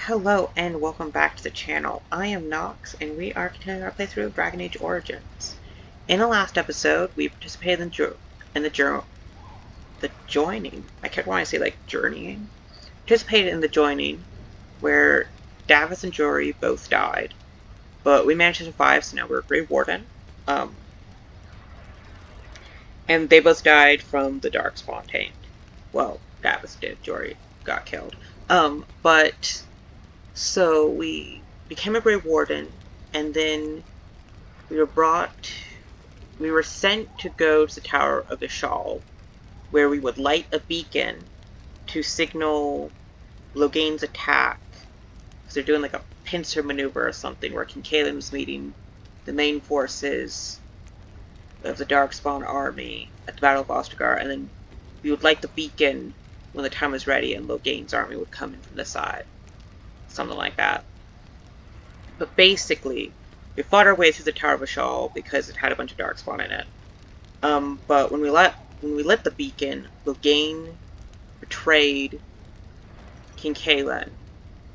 Hello and welcome back to the channel. I am Nox and we are continuing our playthrough of Dragon Age Origins. In the last episode, we participated the joining. I kept wanting to say like journeying. Participated in the joining where Davos and Jory both died, but we managed to survive, so now we're Grey Warden. And they both died from the Darkspawn taint. Well, Davos did. Jory got killed. So we became a Grey Warden, and then we were sent to go to the Tower of the Shawl, where we would light a beacon to signal Loghain's attack. Because they're doing like a pincer maneuver or something, where Cailan was meeting the main forces of the Darkspawn army at the Battle of Ostagar, and then we would light the beacon when the time was ready, and Loghain's army would come in from the side. Something like that. But basically, we fought our way through the Tower of the Shawl because it had a bunch of Darkspawn in it. But when we lit the beacon, Loghain betrayed King Cailan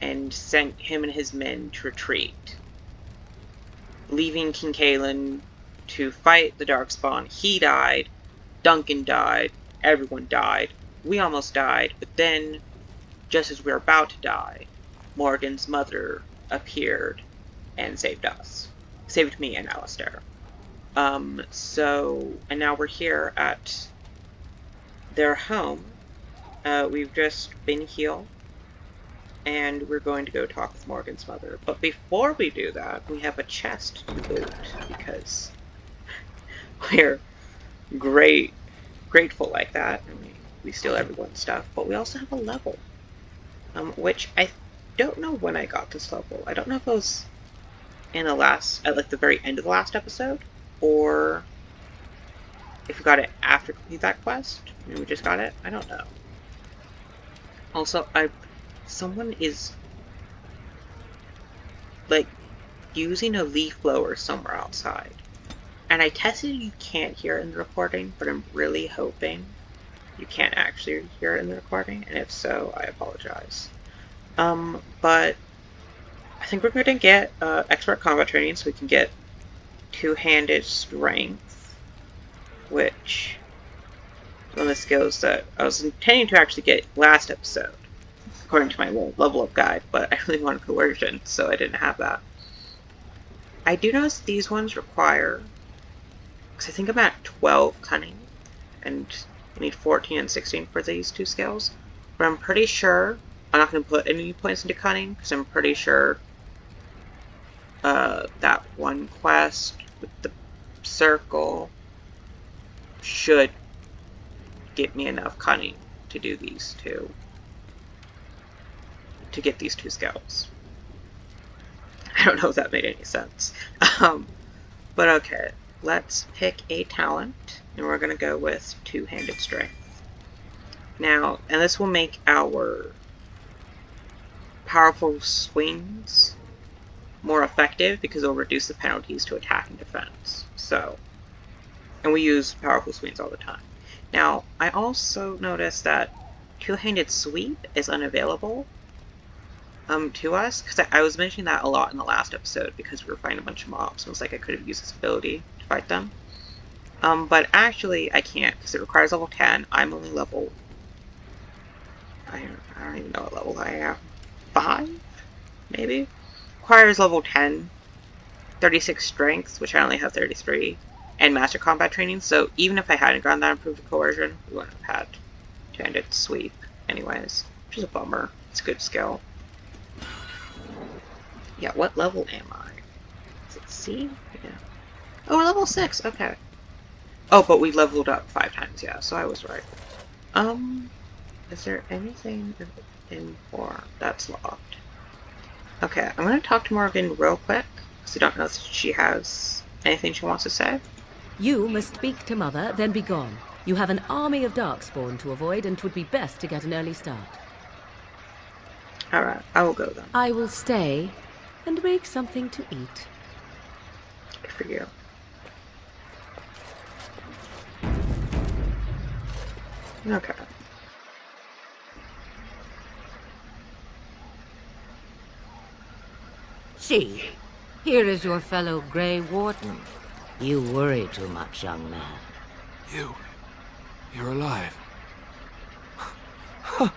and sent him and his men to retreat, leaving King Cailan to fight the Darkspawn. He died, Duncan died, everyone died, we almost died, but then, just as we were about to die, Morrigan's mother appeared and saved us. Saved me and Alistair. And now we're here at their home. We've just been healed, and we're going to go talk with Morrigan's mother. But before we do that, we have a chest to loot, because we're grateful like that, and we steal everyone's stuff. But we also have a level, which I don't know when I got this level. I don't know if it was at like the very end of the last episode, or if we got it after completing that quest and we just got it. I don't know. Also, someone is like using a leaf blower somewhere outside, and I tested you can't hear it in the recording, but I'm really hoping you can't actually hear it in the recording, and if so, I apologize. But I think we're going to get expert combat training so we can get two-handed strength, which is one of the skills that I was intending to actually get last episode, according to my level up guide, but I really wanted coercion, so I didn't have that. I do notice these ones require, because I think I'm at 12 cunning, and you need 14 and 16 for these two skills, but I'm pretty sure I'm not going to put any points into cunning, because I'm pretty sure that one quest with the circle should get me enough cunning to do these two, to get these two skills. I don't know if that made any sense. But okay, let's pick a talent, and we're going to go with two-handed strength. Now, and this will make our powerful swings more effective because it'll reduce the penalties to attack and defense. And we use powerful swings all the time. Now, I also noticed that two-handed sweep is unavailable to us, because I was mentioning that a lot in the last episode because we were fighting a bunch of mobs, and it was like I could have used this ability to fight them. But actually I can't, because it requires level 10. I'm only level, I don't even know what level I am. 5? Maybe? Requires level 10, 36 strength, which I only have 33, and master combat training, so even if I hadn't gotten that improved coercion, we wouldn't have had two-handed sweep anyways, which is a bummer. It's a good skill. Yeah, what level am I? Is it C? Yeah. Oh, we're level 6, okay. Oh, but we leveled up 5 times, yeah, so I was right. Is there anything in for that's locked? Okay, I'm going to talk to Morrigan real quick, because I don't know if she has anything she wants to say. You must speak to Mother, then be gone. You have an army of Darkspawn to avoid, and 'twould be best to get an early start. Alright, I will go then. I will stay and make something to eat. Good for you. Okay. See, here is your fellow Grey Warden. You worry too much, young man. You're alive. I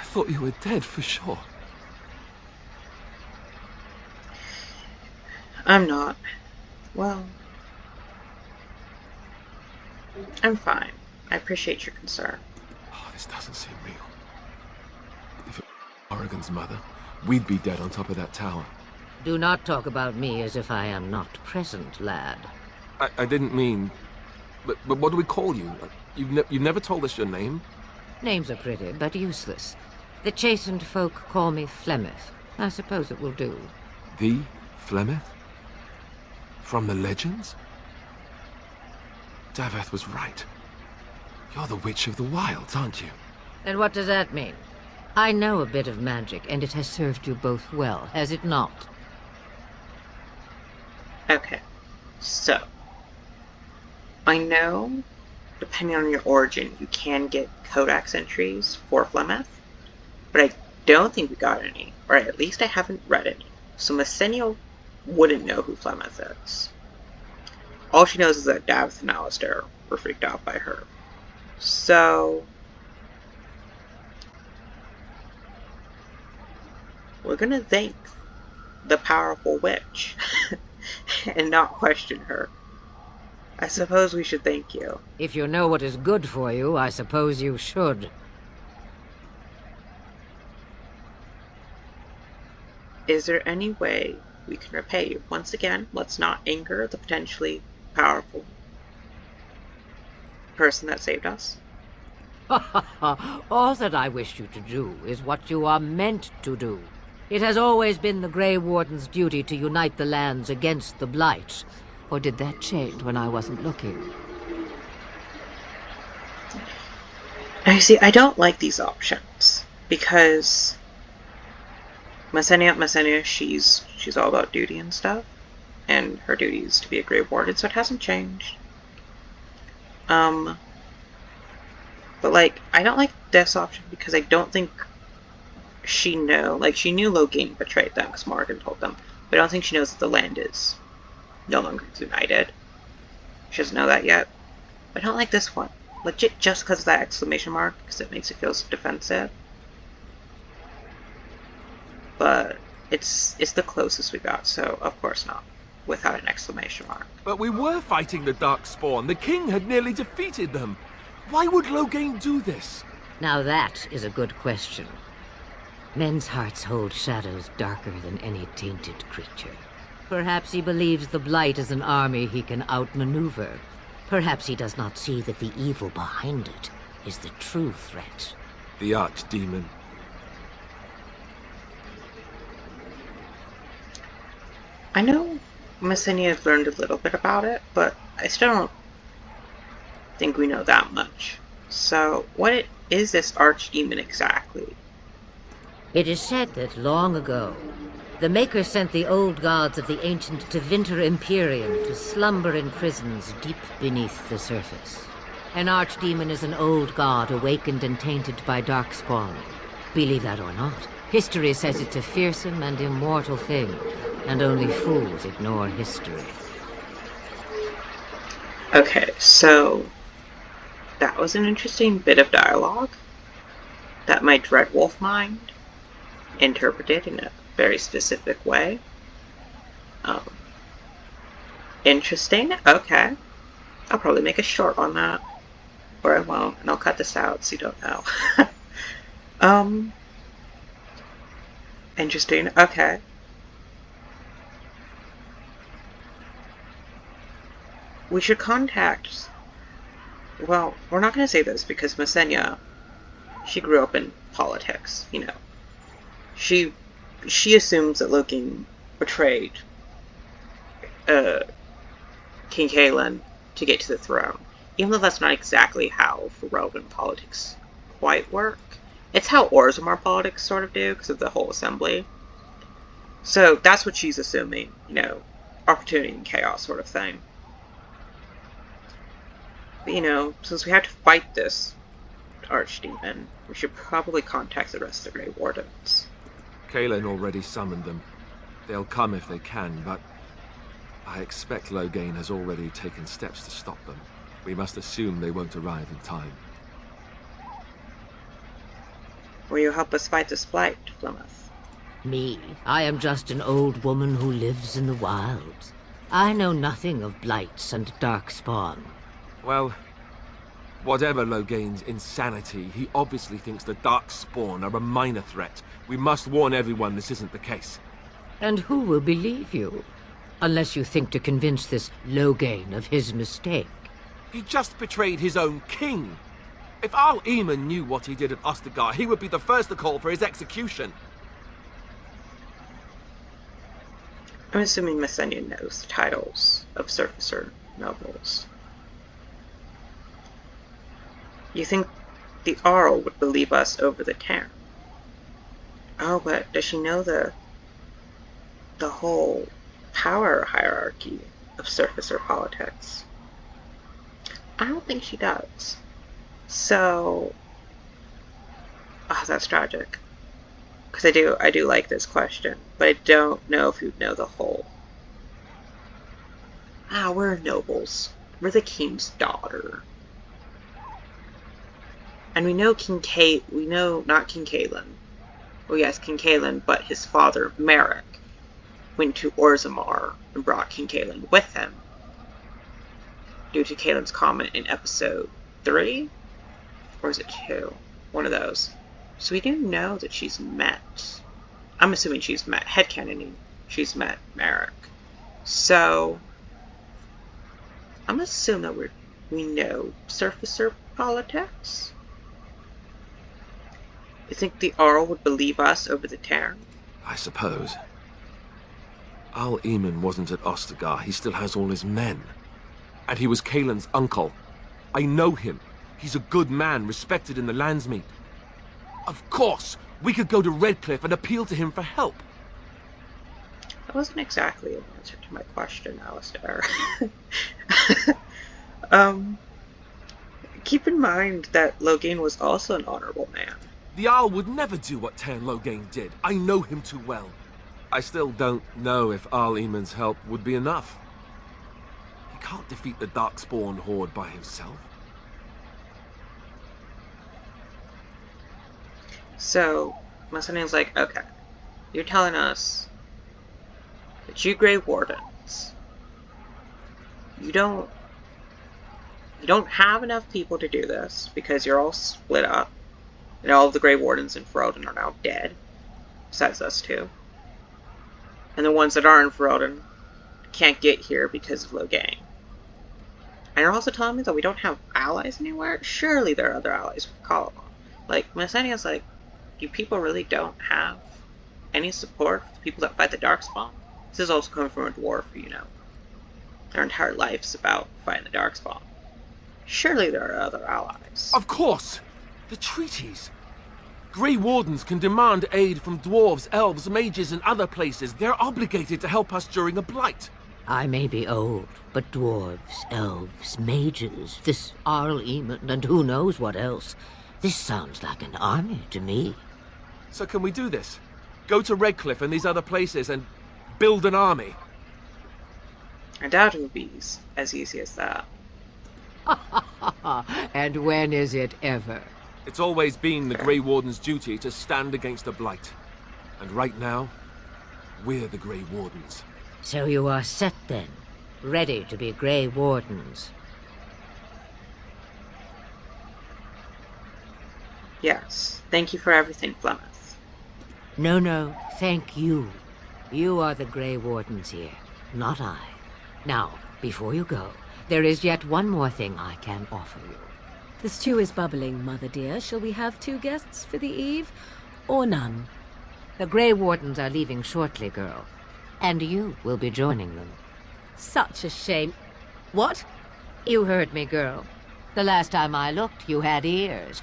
thought you were dead for sure. I'm not. Well, I'm fine. I appreciate your concern. Oh, this doesn't seem real. If it were Morrigan's mother, we'd be dead on top of that tower. Do not talk about me as if I am not present, lad. I didn't mean... But what do we call you? You've never told us your name? Names are pretty, but useless. The chastened folk call me Flemeth. I suppose it will do. The Flemeth? From the legends? Daveth was right. You're the Witch of the Wilds, aren't you? And what does that mean? I know a bit of magic, and it has served you both well, has it not? Okay, so I know, depending on your origin, you can get Codex entries for Flemeth, but I don't think we got any, or at least I haven't read any. So Masinya wouldn't know who Flemeth is. All she knows is that Daveth and Alistair were freaked out by her. So we're gonna thank the powerful witch and not question her. I suppose we should thank you. If you know what is good for you, I suppose you should. Is there any way we can repay you? Once again, let's not anger the potentially powerful person that saved us. All that I wish you to do is what you are meant to do. It has always been the Grey Warden's duty to unite the lands against the Blight. Or did that change when I wasn't looking? I see, I don't like these options, because Masinya, she's all about duty and stuff, and her duty is to be a Grey Warden, so it hasn't changed. But like, I don't like this option because I don't think she knew Loghain betrayed them because Morrigan told them, but I don't think she knows that the land is no longer united. She doesn't know that yet. But I don't like this one. Legit just because of that exclamation mark, because it makes it feel so defensive. But it's the closest we got, so of course not. Without an exclamation mark. But we were fighting the Darkspawn. The king had nearly defeated them. Why would Loghain do this? Now that is a good question. Men's hearts hold shadows darker than any tainted creature. Perhaps he believes the Blight is an army he can outmaneuver. Perhaps he does not see that the evil behind it is the true threat. The archdemon. I know Masinya has learned a little bit about it, but I still don't think we know that much. So, what is this archdemon exactly? It is said that long ago, the Maker sent the old gods of the ancient Tevinter Imperium to slumber in prisons deep beneath the surface. An archdemon is an old god awakened and tainted by Darkspawn. Believe that or not, history says it's a fearsome and immortal thing, and only fools ignore history. Okay, so that was an interesting bit of dialogue that my Dreadwolf mind interpreted in a very specific way. Interesting. Okay. I'll probably make a short on that. Or I won't, and I'll cut this out so you don't know. Interesting. Okay. We should contact... Well, we're not going to say this because Masinya, she grew up in politics, you know. She assumes that Loghain betrayed King Cailan to get to the throne. Even though that's not exactly how Fereldan politics quite work. It's how Orzammar politics sort of do, because of the whole assembly. So that's what she's assuming, you know, opportunity and chaos sort of thing. But, you know, since we have to fight this archdemon, we should probably contact the rest of the Grey Wardens. Cailan already summoned them. They'll come if they can, but I expect Loghain has already taken steps to stop them. We must assume they won't arrive in time. Will you help us fight this Blight, Flemeth? Me? I am just an old woman who lives in the wilds. I know nothing of blights and darkspawn. Well, whatever Loghain's insanity, he obviously thinks the darkspawn are a minor threat. We must warn everyone this isn't the case. And who will believe you? Unless you think to convince this Loghain of his mistake. He just betrayed his own king. If our Eamon knew what he did at Ostagar, he would be the first to call for his execution. I'm assuming Masinya knows the titles of surfacer nobles. You think the Arl would believe us over the Tearin? Oh, but does she know the whole power hierarchy of surfacer politics? I don't think she does. So, that's tragic. Because I do like this question, but I don't know if you'd know the whole. We're nobles. We're the king's daughter. And we know not King Cailan. Well, yes, King Cailan, but his father, Merrick, went to Orzammar and brought King Cailan with him. Due to Cailan's comment in episode 3? Or is it 2? One of those. So we do know that she's met. I'm assuming she's met. Headcanoning. She's met Merrick. So I'm assuming that we know surfacer politics. You think the Arl would believe us over the Tearin? I suppose. Our Eamon wasn't at Ostagar. He still has all his men. And he was Cailan's uncle. I know him. He's a good man, respected in the Landsmeet. Of course, we could go to Redcliffe and appeal to him for help. That wasn't exactly an answer to my question, Alistair. Keep in mind that Loghain was also an honorable man. The Arl would never do what Tearin Loghain did. I know him too well. I still don't know if Arl Eamon's help would be enough. He can't defeat the Darkspawn horde by himself. So, Masinya's like, okay, you're telling us that you Grey Wardens, you don't have enough people to do this because you're all split up, and all of the Grey Wardens in Fereldan are now dead, besides us two. And the ones that are in Fereldan can't get here because of Loghain. And you're also telling me that we don't have allies anywhere? Surely there are other allies we can call upon. Like, Masinya's like, you people really don't have any support for the people that fight the Darkspawn? This is also coming from a dwarf, you know. Their entire life's about fighting the Darkspawn. Surely there are other allies. Of course! The treaties! Grey Wardens can demand aid from dwarves, elves, mages, and other places. They're obligated to help us during a blight. I may be old, but dwarves, elves, mages, this Arl Eamon, and who knows what else. This sounds like an army to me. So can we do this? Go to Redcliffe and these other places and build an army? I doubt it would be as easy as that. And when is it ever? It's always been the Grey Warden's duty to stand against the Blight. And right now, we're the Grey Wardens. So you are set then, ready to be Grey Wardens. Yes. Thank you for everything, Flemeth. No, thank you. You are the Grey Wardens here, not I. Now, before you go, there is yet one more thing I can offer you. The stew is bubbling, Mother dear. Shall we have 2 guests for the eve, or none? The Grey Wardens are leaving shortly, girl. And you will be joining them. Such a shame. What? You heard me, girl. The last time I looked, you had ears.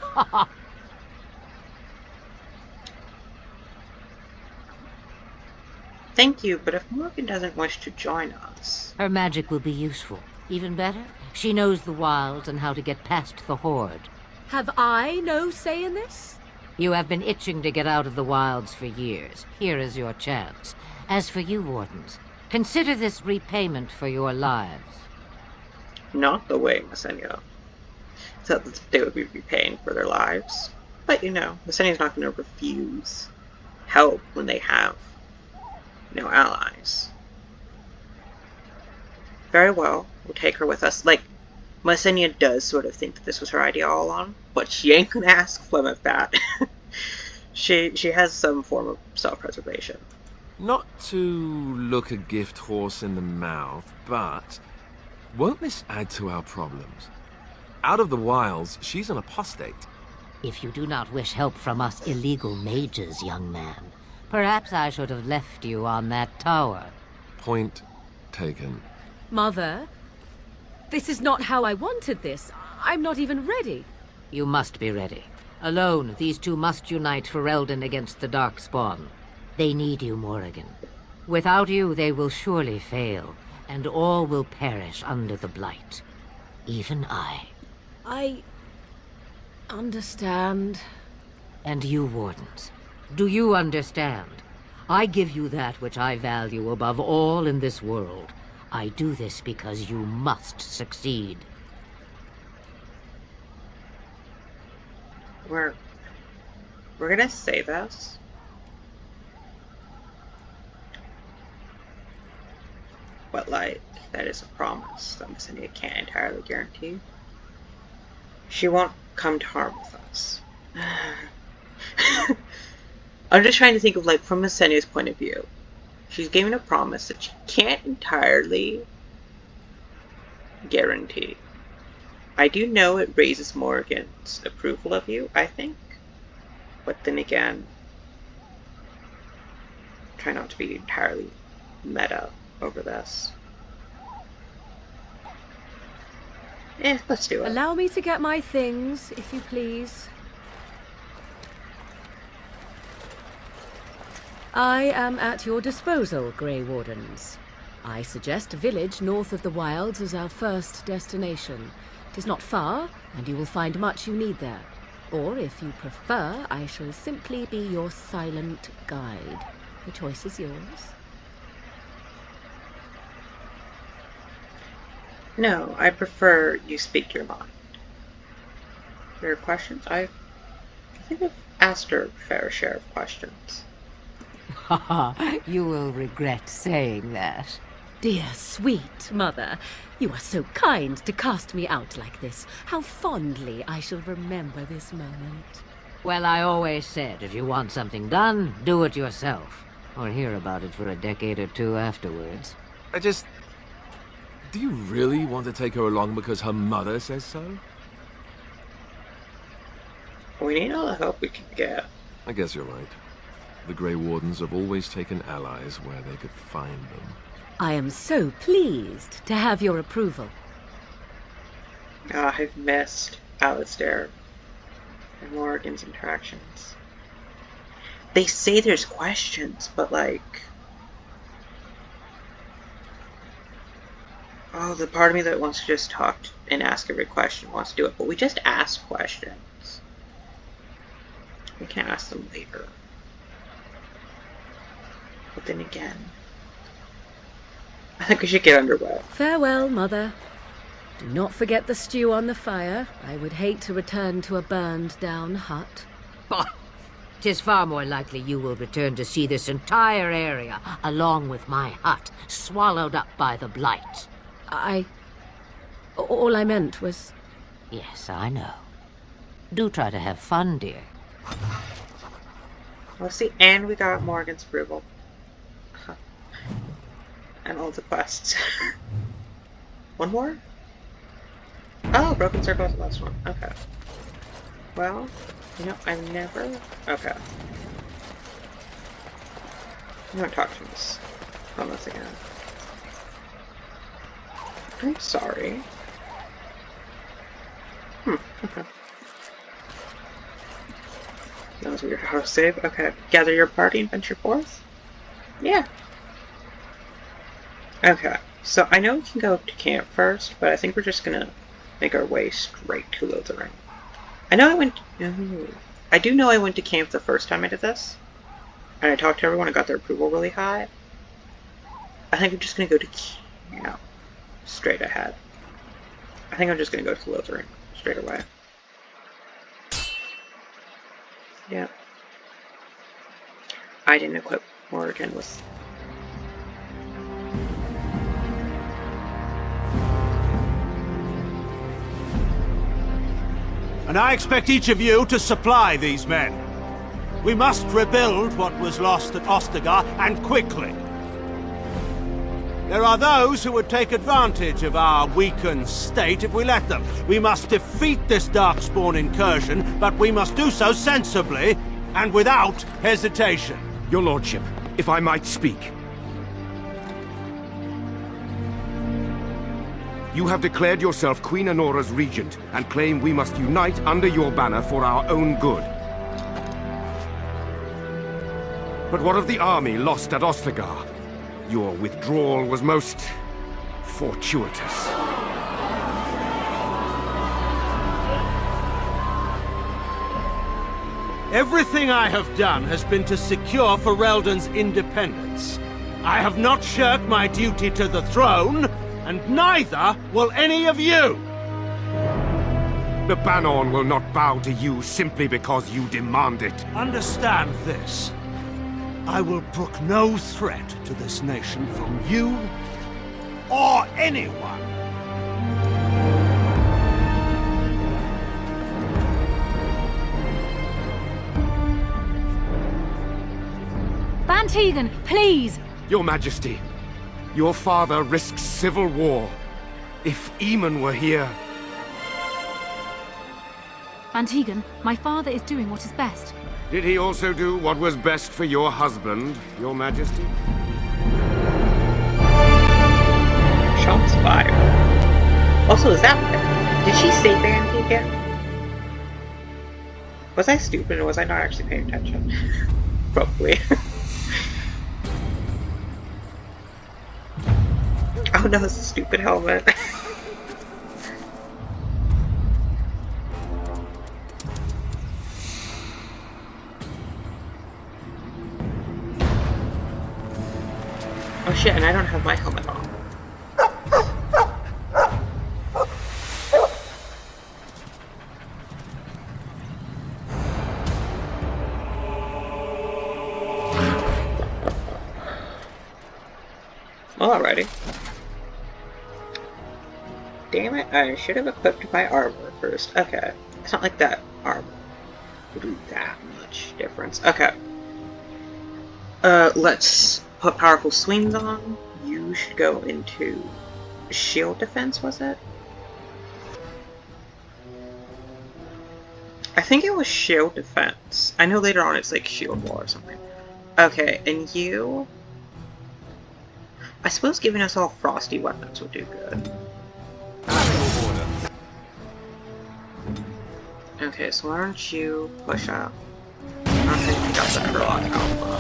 Thank you, but if Morrigan doesn't wish to join us... Her magic will be useful. Even better, she knows the wilds and how to get past the horde. Have I no say in this? You have been itching to get out of the wilds for years. Here is your chance. As for you, Wardens, consider this repayment for your lives. Not the way, Masinya. So that they would be repaying for their lives. But Masinya's not going to refuse help when they have no allies. Very well, we'll take her with us. Like, Masinya does sort of think that this was her idea all along, but she ain't gonna ask Flemeth that. she has some form of self-preservation. Not to look a gift horse in the mouth, but won't this add to our problems? Out of the wilds, she's an apostate. If you do not wish help from us illegal mages, young man, perhaps I should have left you on that tower. Point taken. Mother, this is not how I wanted this. I'm not even ready. You must be ready. Alone, these two must unite Fereldan against the Darkspawn. They need you, Morrigan. Without you, they will surely fail, and all will perish under the Blight. Even I. I understand. And you, Wardens, do you understand? I give you that which I value above all in this world. I do this because you must succeed. We're gonna say this. But, like, that is a promise that Masinya can't entirely guarantee. She won't come to harm with us. I'm just trying to think of, like, from Masinya's point of view. She's given a promise that she can't entirely guarantee. I do know it raises Morrigan's approval of you, I think. But then again, try not to be entirely meta over this. Let's do it. Allow me to get my things, if you please. I am at your disposal, Grey Wardens. I suggest a village north of the wilds as our first destination. It is not far, and you will find much you need there. Or, if you prefer, I shall simply be your silent guide. The choice is yours. No, I prefer you speak your mind. Your questions? I think I've asked her a fair share of questions. You will regret saying that. Dear, sweet mother, you are so kind to cast me out like this. How fondly I shall remember this moment. Well, I always said, if you want something done, do it yourself. Or hear about it for a decade or two afterwards. Do you really want to take her along because her mother says so? We need all the help we can get. I guess you're right. The Grey Wardens have always taken allies where they could find them. I am so pleased to have your approval. I've missed Alistair and Morrigan's interactions. They say there's questions, but like... Oh, the part of me that wants to just talk and ask every question wants to do it, but we just ask questions. We can ask them later. But then again, I think we should get underway. Farewell, Mother. Do not forget the stew on the fire. I would hate to return to a burned-down hut. Tis far more likely you will return to see this entire area, along with my hut, swallowed up by the Blight. All I meant was... Yes, I know. Do try to have fun, dear. Well, see, and we got Morrigan's approval. And all the quests. One more? Oh, Broken Circle is the last one. Okay. Well, I've never... Okay. I'm gonna talk to this on this again. I'm sorry. Okay. That was weird how to save. Okay. Gather your party and venture forth? Yeah. Okay. So I know we can go to camp first, but I think we're just gonna make our way straight to Lothering. I know I went... I do know I went to camp the first time I did this, and I talked to everyone and got their approval really high. I think I'm just going to go to camp straight ahead. I think I'm just going to go to Lothering straight away. Yep. I didn't equip Morrigan with... And I expect each of you to supply these men. We must rebuild what was lost at Ostagar, and quickly. There are those who would take advantage of our weakened state if we let them. We must defeat this Darkspawn incursion, but we must do so sensibly and without hesitation. Your lordship, if I might speak. You have declared yourself Queen Anora's regent, and claim we must unite under your banner for our own good. But what of the army lost at Ostagar? Your withdrawal was most... fortuitous. Everything I have done has been to secure Fereldan's independence. I have not shirked my duty to the throne, and neither will any of you! The Bann will not bow to you simply because you demand it. Understand this. I will brook no threat to this nation from you or anyone. Bann Teagan, please! Your Majesty, your father risks civil war. If Eamon were here... Bann Teagan, my father is doing what is best. Did he also do what was best for your husband, Your Majesty? Shots fired. Also, is that... Did she say Bann again? Was I stupid or was I not actually paying attention? Probably. Oh no, it's a stupid helmet. Oh shit, and I don't have my helmet on. Alrighty. Damn it, I should have equipped my armor first. Okay. It's not like that armor would do that much difference. Okay. Let's put powerful swings on. You should go into shield defense, was it? I think it was shield defense. I know later on it's like shield wall or something. Okay, and you... I suppose giving us all frosty weapons would do good. Okay, so why don't you push up? I don't think we got the Curlock Alpha.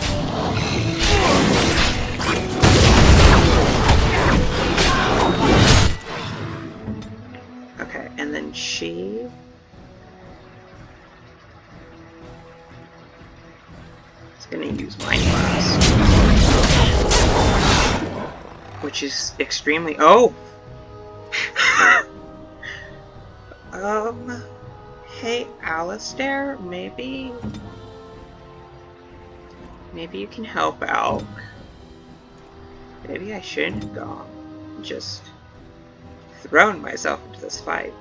Okay, and then she... is gonna use Mind Blast. Which is extremely... Oh! Hey, Alistair, maybe you can help out. Maybe I shouldn't have gone. Just thrown myself into this fight.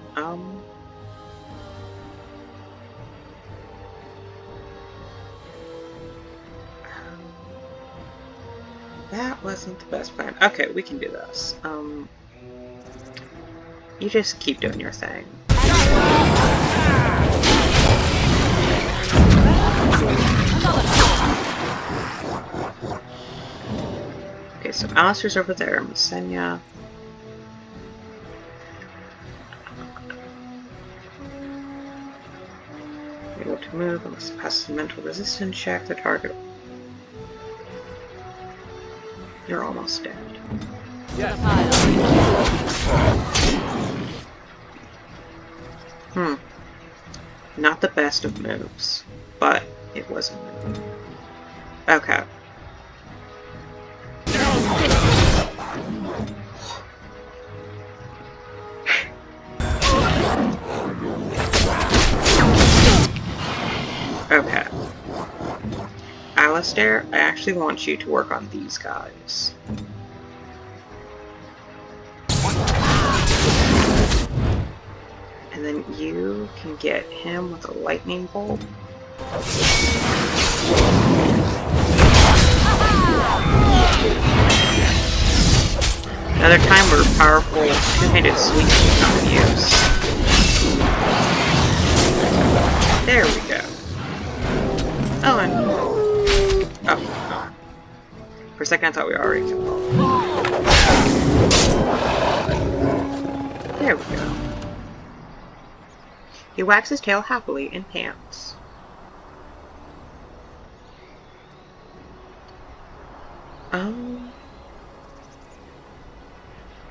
That wasn't the best plan. Okay, we can do this. You just keep doing your thing. Okay, so Alistair's over there, Masinya. Able to move unless it passes the mental resistance check. The target. You're almost dead. Yes. Not the best of moves. It wasn't. Okay. Okay. Alistair, I actually want you to work on these guys. And then you can get him with a lightning bolt. Another time where powerful two-handed sweep is not used. There we go. Oh, and... Oh, no. For a second I thought we already killed all. There we go. He wags his tail happily and pants.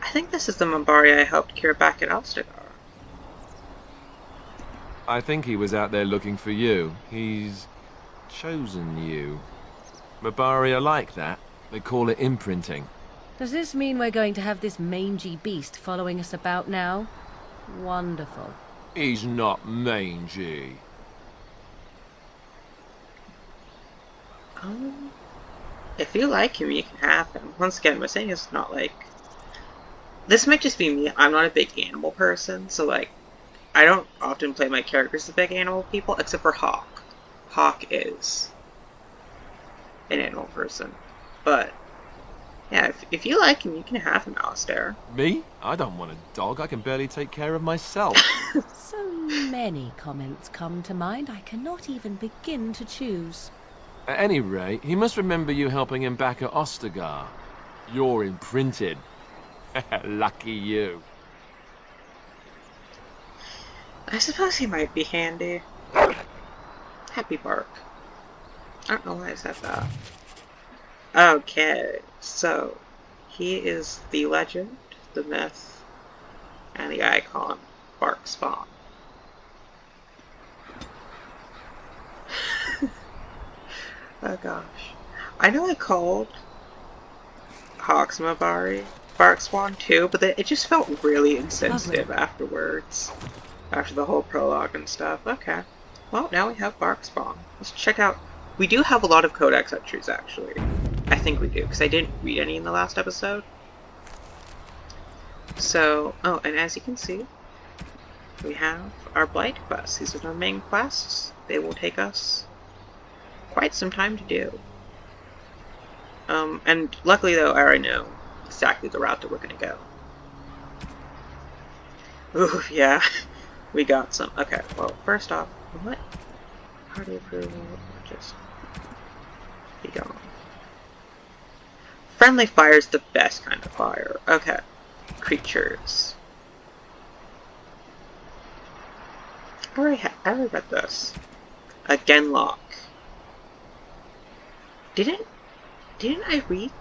I think this is the Mabari I helped cure back at Ostagar. I think he was out there looking for you. He's chosen you. Mabari are like that. They call it imprinting. Does this mean we're going to have this mangy beast following us about now? Wonderful. He's not mangy. If you like him, you can have him. Once again, Masinya is not like... This might just be me. I'm not a big animal person, so like, I don't often play my characters as big animal people, except for Hawk. Hawk is an animal person. But, yeah, if you like him, you can have him, Alistair. Me? I don't want a dog. I can barely take care of myself. So many comments come to mind, I cannot even begin to choose. At any rate, he must remember you helping him back at Ostagar. You're imprinted. Lucky you. I suppose he might be handy. Happy bark. I don't know why I said that. Okay, so he is the legend, the myth, and the icon, Barkspawn. Oh gosh. I know I called Hawk's Mabari Barkspawn too, but it just felt really insensitive afterwards. After the whole prologue and stuff. Okay. Well, now we have Barkspawn. Let's check out... We do have a lot of Codex entries, actually. I think we do, because I didn't read any in the last episode. So... Oh, and as you can see, we have our Blight quests. These are our main quests. They will take us quite some time to do. And luckily, though, I already know exactly the route that we're going to go. Ooh, yeah. We got some. Okay, well, first off, what? Party approval, just be gone. Friendly fire is the best kind of fire. Okay. Creatures. I already read this. A Genlock. Didn't I read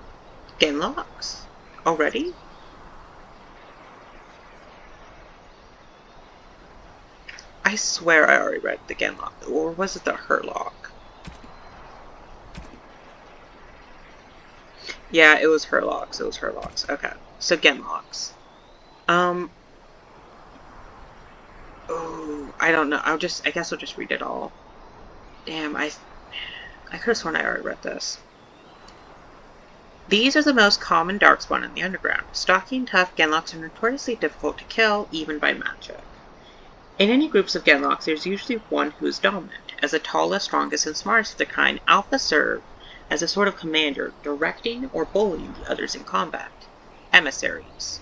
Genlocks already? I swear I already read the Genlock, or was it the Herlock? Yeah, it was Herlocks. It was Herlocks. Okay, so Genlocks. Oh, I don't know. I guess I'll just read it all. Damn, I could have sworn I already read this. These are the most common darkspawn in the underground. Stocky and tough, Genlocks are notoriously difficult to kill, even by magic. In any groups of Genlocks, there's usually one who is dominant. As the tallest, strongest, and smartest of the kind, Alpha serve as a sort of commander, directing or bullying the others in combat. Emissaries.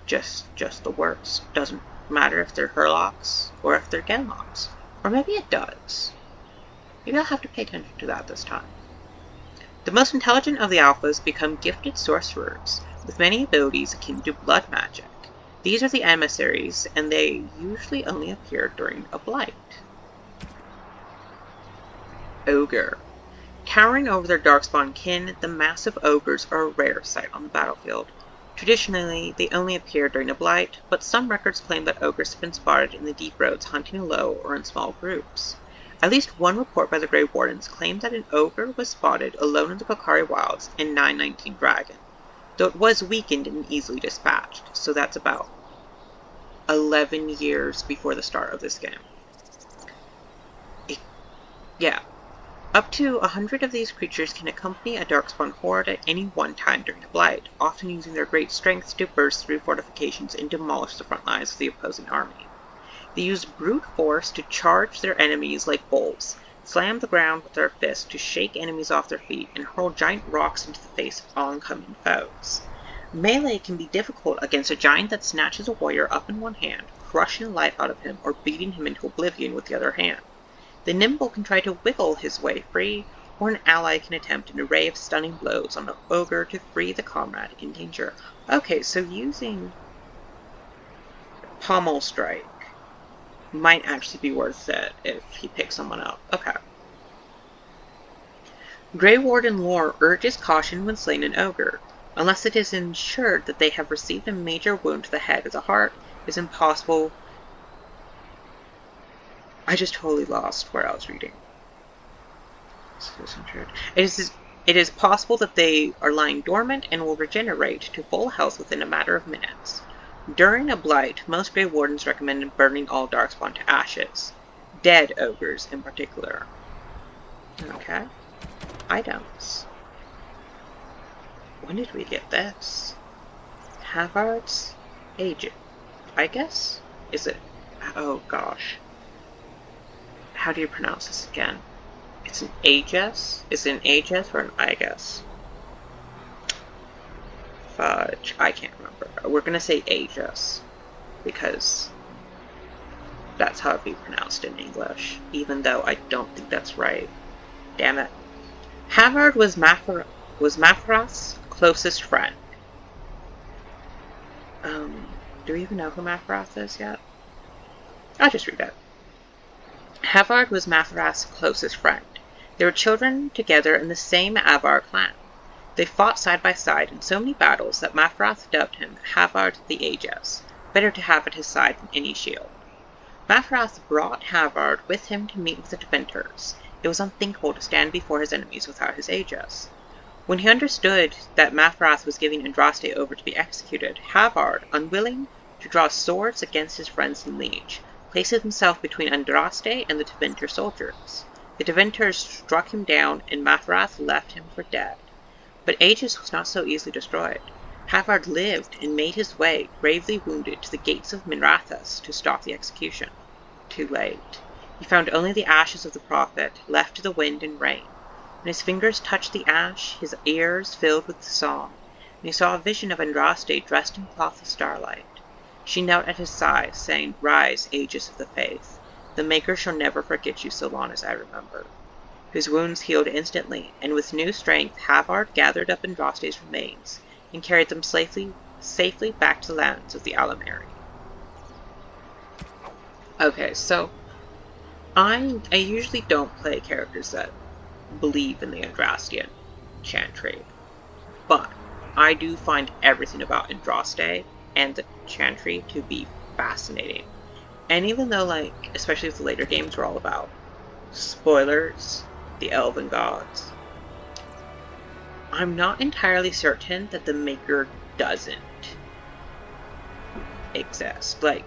Just the worst. Doesn't matter if they're Herlocks or if they're Genlocks. Or maybe it does. Maybe I'll have to pay attention to that this time. The most intelligent of the Alphas become gifted sorcerers, with many abilities akin to blood magic. These are the emissaries, and they usually only appear during a blight. Ogre. Towering over their darkspawn kin, the massive ogres are a rare sight on the battlefield. Traditionally, they only appear during a blight, but some records claim that ogres have been spotted in the deep roads hunting low or in small groups. At least one report by the Grey Wardens claimed that an ogre was spotted alone in the Kokari Wilds in 919 Dragon, though it was weakened and easily dispatched, so that's about 11 years before the start of this game. Yeah. Up to 100 of these creatures can accompany a Darkspawn horde at any one time during a Blight, often using their great strength to burst through fortifications and demolish the front lines of the opposing army. They use brute force to charge their enemies like bulls, slam the ground with their fists to shake enemies off their feet, and hurl giant rocks into the face of oncoming foes. Melee can be difficult against a giant that snatches a warrior up in one hand, crushing the life out of him or beating him into oblivion with the other hand. The nimble can try to wiggle his way free, or an ally can attempt an array of stunning blows on an ogre to free the comrade in danger. Okay, so using Pommel Strike might actually be worth it if he picks someone up. Okay. Grey Warden lore urges caution when slaying an ogre. Unless it is ensured that they have received a major wound to the head or the heart, it is impossible. I just totally lost where I was reading. It is possible that they are lying dormant and will regenerate to full health within a matter of minutes. During a Blight, most Grey Wardens recommend burning all Darkspawn to ashes. Dead ogres in particular. Okay. Items. When did we get this? Havard's Aegis, I guess? Is it? Oh gosh. How do you pronounce this again? It's an Aegis? Is it an Aegis or an Aegis? Fudge. I can't remember. We're gonna say Aegis, because that's how it'd be pronounced in English, even though I don't think that's right. Damn it. Havard was Mafrath's closest friend. Do we even know who Mafrath is yet? I'll just read it. Havard was Mafrath's closest friend. They were children together in the same Avar clan. They fought side by side in so many battles that Mafrath dubbed him Havard the Aegis, better to have at his side than any shield. Mafrath brought Havard with him to meet with the Deventers. It was unthinkable to stand before his enemies without his Aegis. When he understood that Mafrath was giving Andraste over to be executed, Havard, unwilling to draw swords against his friends and liege, placed himself between Andraste and the Deventer soldiers. The Deventers struck him down, and Mafrath left him for dead. But Aegis was not so easily destroyed. Havard lived and made his way, gravely wounded, to the gates of Minrathous to stop the execution. Too late. He found only the ashes of the prophet, left to the wind and rain. When his fingers touched the ash, his ears filled with the song, and he saw a vision of Andraste dressed in cloth of starlight. She knelt at his side, saying, "Rise, Aegis of the faith. The Maker shall never forget you so long as I remember." His wounds healed instantly, and with new strength, Havard gathered up Andraste's remains and carried them safely back to the lands of the Alamari. Okay, so I usually don't play characters that believe in the Andrastian Chantry, but I do find everything about Andraste and the Chantry to be fascinating. And even though, like, especially with the later games are all about spoilers, the elven gods, I'm not entirely certain that the Maker doesn't exist. Like,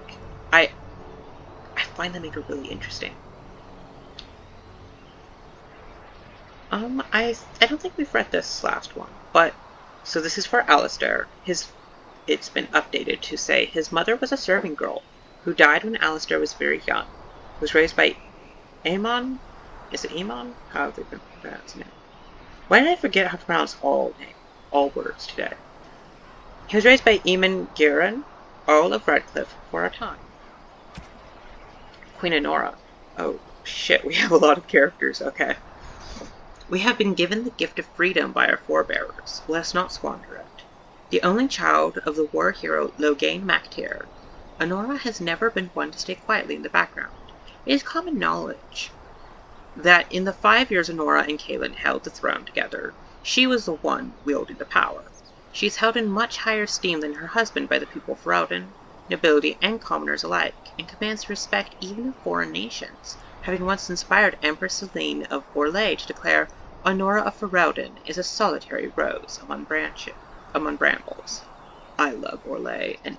I find the Maker really interesting. I don't think we've read this last one, but so this is for Alistair. It's been updated to say his mother was a serving girl who died when Alistair was very young. Was raised by Eamon. Is it Eamon? How have they been pronouncing it? Why did I forget how to pronounce all words today? He was raised by Eamon Guerrin, Earl of Redcliffe, for a time. Queen Anora. Oh shit, we have a lot of characters. Okay. We have been given the gift of freedom by our forebears. Let us not squander it. The only child of the war hero Loghain Mac Tir, Anora has never been one to stay quietly in the background. It is common knowledge that in the 5 years Anora and Cailan held the throne together, she was the one wielding the power. She is held in much higher esteem than her husband by the people of Fereldan, nobility and commoners alike, and commands respect even of foreign nations, having once inspired Empress Selene of Orlais to declare Anora of Fereldan is a solitary rose among brambles. I love Orlais and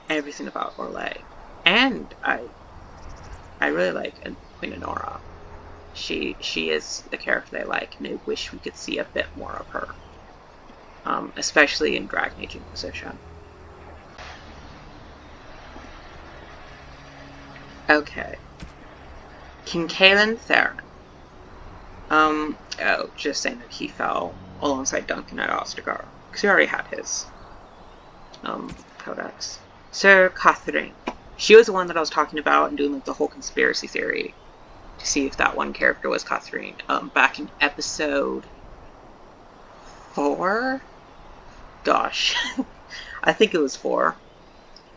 everything about Orlais. And I really like Queen Anora. She is the character I like, and I wish we could see a bit more of her. Especially in Dragon Age Inquisition. Okay. King Cailan Theirin. Just saying that he fell alongside Duncan at Ostagar, because he already had his, Codex. Sir Cauthrien. She was the one that I was talking about and doing like the whole conspiracy theory to see if that one character was Cauthrien. Back in episode 4? Gosh. I think it was 4.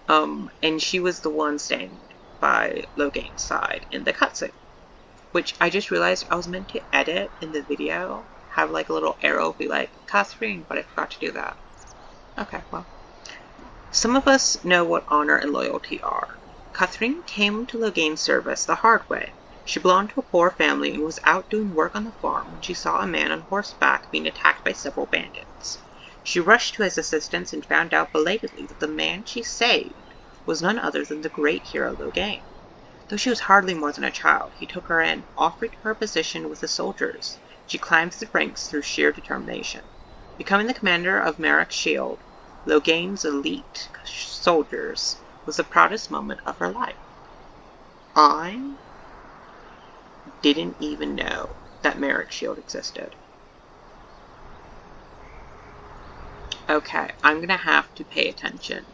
And she was the one staying by Loghain's side in the cutscene. Which I just realized I was meant to edit in the video. Have like a little arrow be like, Cauthrien, but I forgot to do that. Okay, well. Some of us know what honor and loyalty are. Cauthrien came to Loghain's service the hard way. She belonged to a poor family and was out doing work on the farm when she saw a man on horseback being attacked by several bandits. She rushed to his assistance and found out belatedly that the man she saved was none other than the great hero Loghain. Though she was hardly more than a child, he took her in, offering her a position with the soldiers. She climbed the ranks through sheer determination. Becoming the commander of Merrick's shield, Loghain's elite soldiers, was the proudest moment of her life. I didn't even know that Merrick's shield existed. Okay, I'm gonna have to pay attention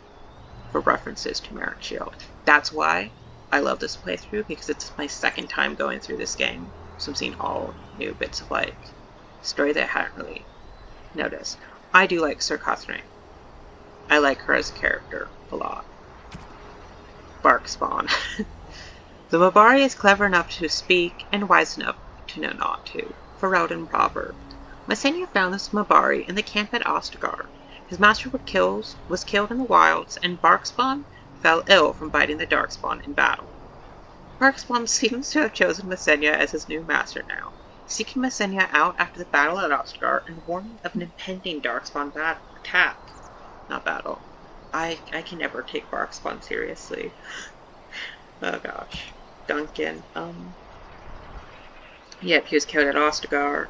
for references to Merrick's shield. That's why I love this playthrough, because it's my second time going through this game, so I'm seeing all new bits of like story that I hadn't really noticed. I do like Sir Cauthrien. I like her as a character a lot. Barkspawn. The Mabari is clever enough to speak and wise enough to know not to. Fereldan proverb. Masinya found this Mabari in the camp at Ostagar. His master was killed in the wilds, and Barkspawn fell ill from biting the Darkspawn in battle. Barkspawn seems to have chosen Masinya as his new master now, seeking Masinya out after the battle at Ostagar and warning of an impending Darkspawn attack. Not battle. I can never take Barkspawn seriously. Oh gosh. Duncan. Yep, he was killed at Ostagar.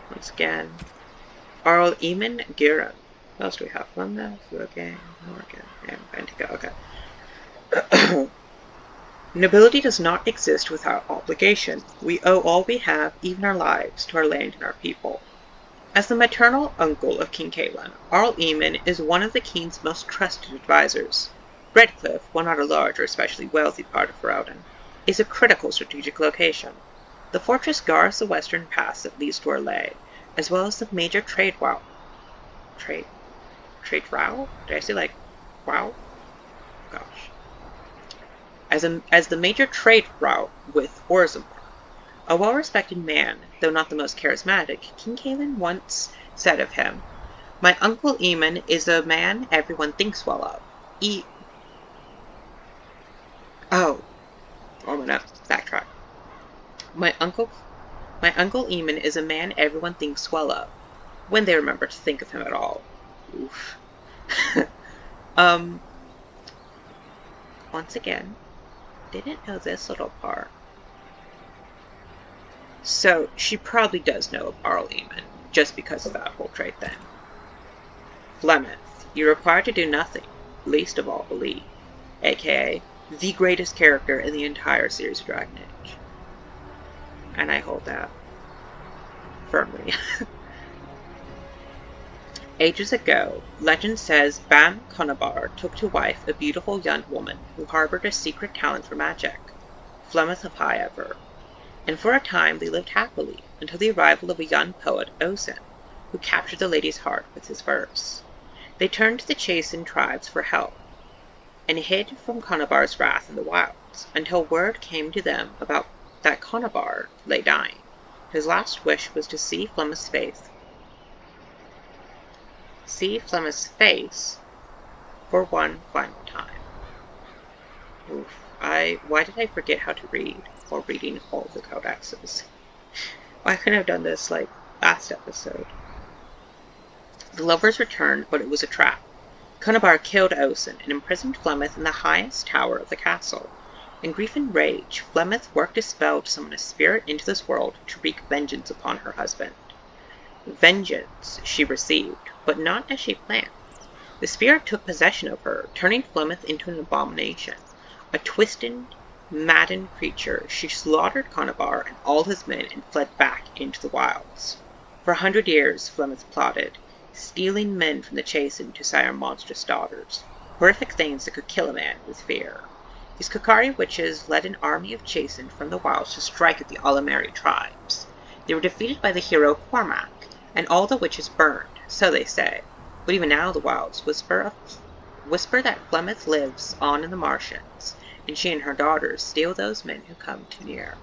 Once again. Eamon, Guerrin. What else do we have? Flemeth, Loghain, Morrigan, and Bann. Okay. Nobility does not exist without obligation. We owe all we have, even our lives, to our land and our people. As the maternal uncle of King Cailan, Eamon is one of the king's most trusted advisors. Redcliffe, while not a large or especially wealthy part of Fereldan, is a critical strategic location. The fortress guards the western pass that leads to Orlais, as well as the major trade route. Trade route? Did I say like wow? Gosh. As the major trade route with Orzammar. A well-respected man, though not the most charismatic, King Cailan once said of him, "My uncle Eamon is a man everyone thinks well of." I'm gonna backtrack. My uncle Eamon is a man everyone thinks well of, when they remember to think of him at all. Oof. Once again, didn't know this little part. So, she probably does know of Eamon, just because of that whole trade thing. Flemeth, you're required to do nothing, least of all believe, aka the greatest character in the entire series of Dragon Age. And I hold that firmly. Ages ago, legend says Bann took to wife a beautiful young woman who harbored a secret talent for magic, Flemeth of Havard. And for a time they lived happily, until the arrival of a young poet, Osin, who captured the lady's heart with his verse. They turned to the Chasing tribes for help, and hid from Conobar's wrath in the wilds, until word came to them about that Conobar lay dying. His last wish was to see Flemeth's face for one final time. Oof. Why did I forget how to read while reading all the codexes? I couldn't have done this, like, last episode. The lovers returned, but it was a trap. Conobar killed Osen and imprisoned Flemeth in the highest tower of the castle. In grief and rage, Flemeth worked a spell to summon a spirit into this world to wreak vengeance upon her husband. Vengeance she received, but not as she planned. The spirit took possession of her, turning Flemeth into an abomination. A twisted, maddened creature, she slaughtered Conobar and all his men and fled back into the wilds. For 100 years, Flemeth plotted, stealing men from the Chastened to sire monstrous daughters, horrific things that could kill a man with fear. These Kokari witches led an army of Chastened from the wilds to strike at the Alamari tribes. They were defeated by the hero Cormac, and all the witches burned, so they say. But even now the wilds whisper that Flemeth lives on in the Martians, and she and her daughters steal those men who come too near.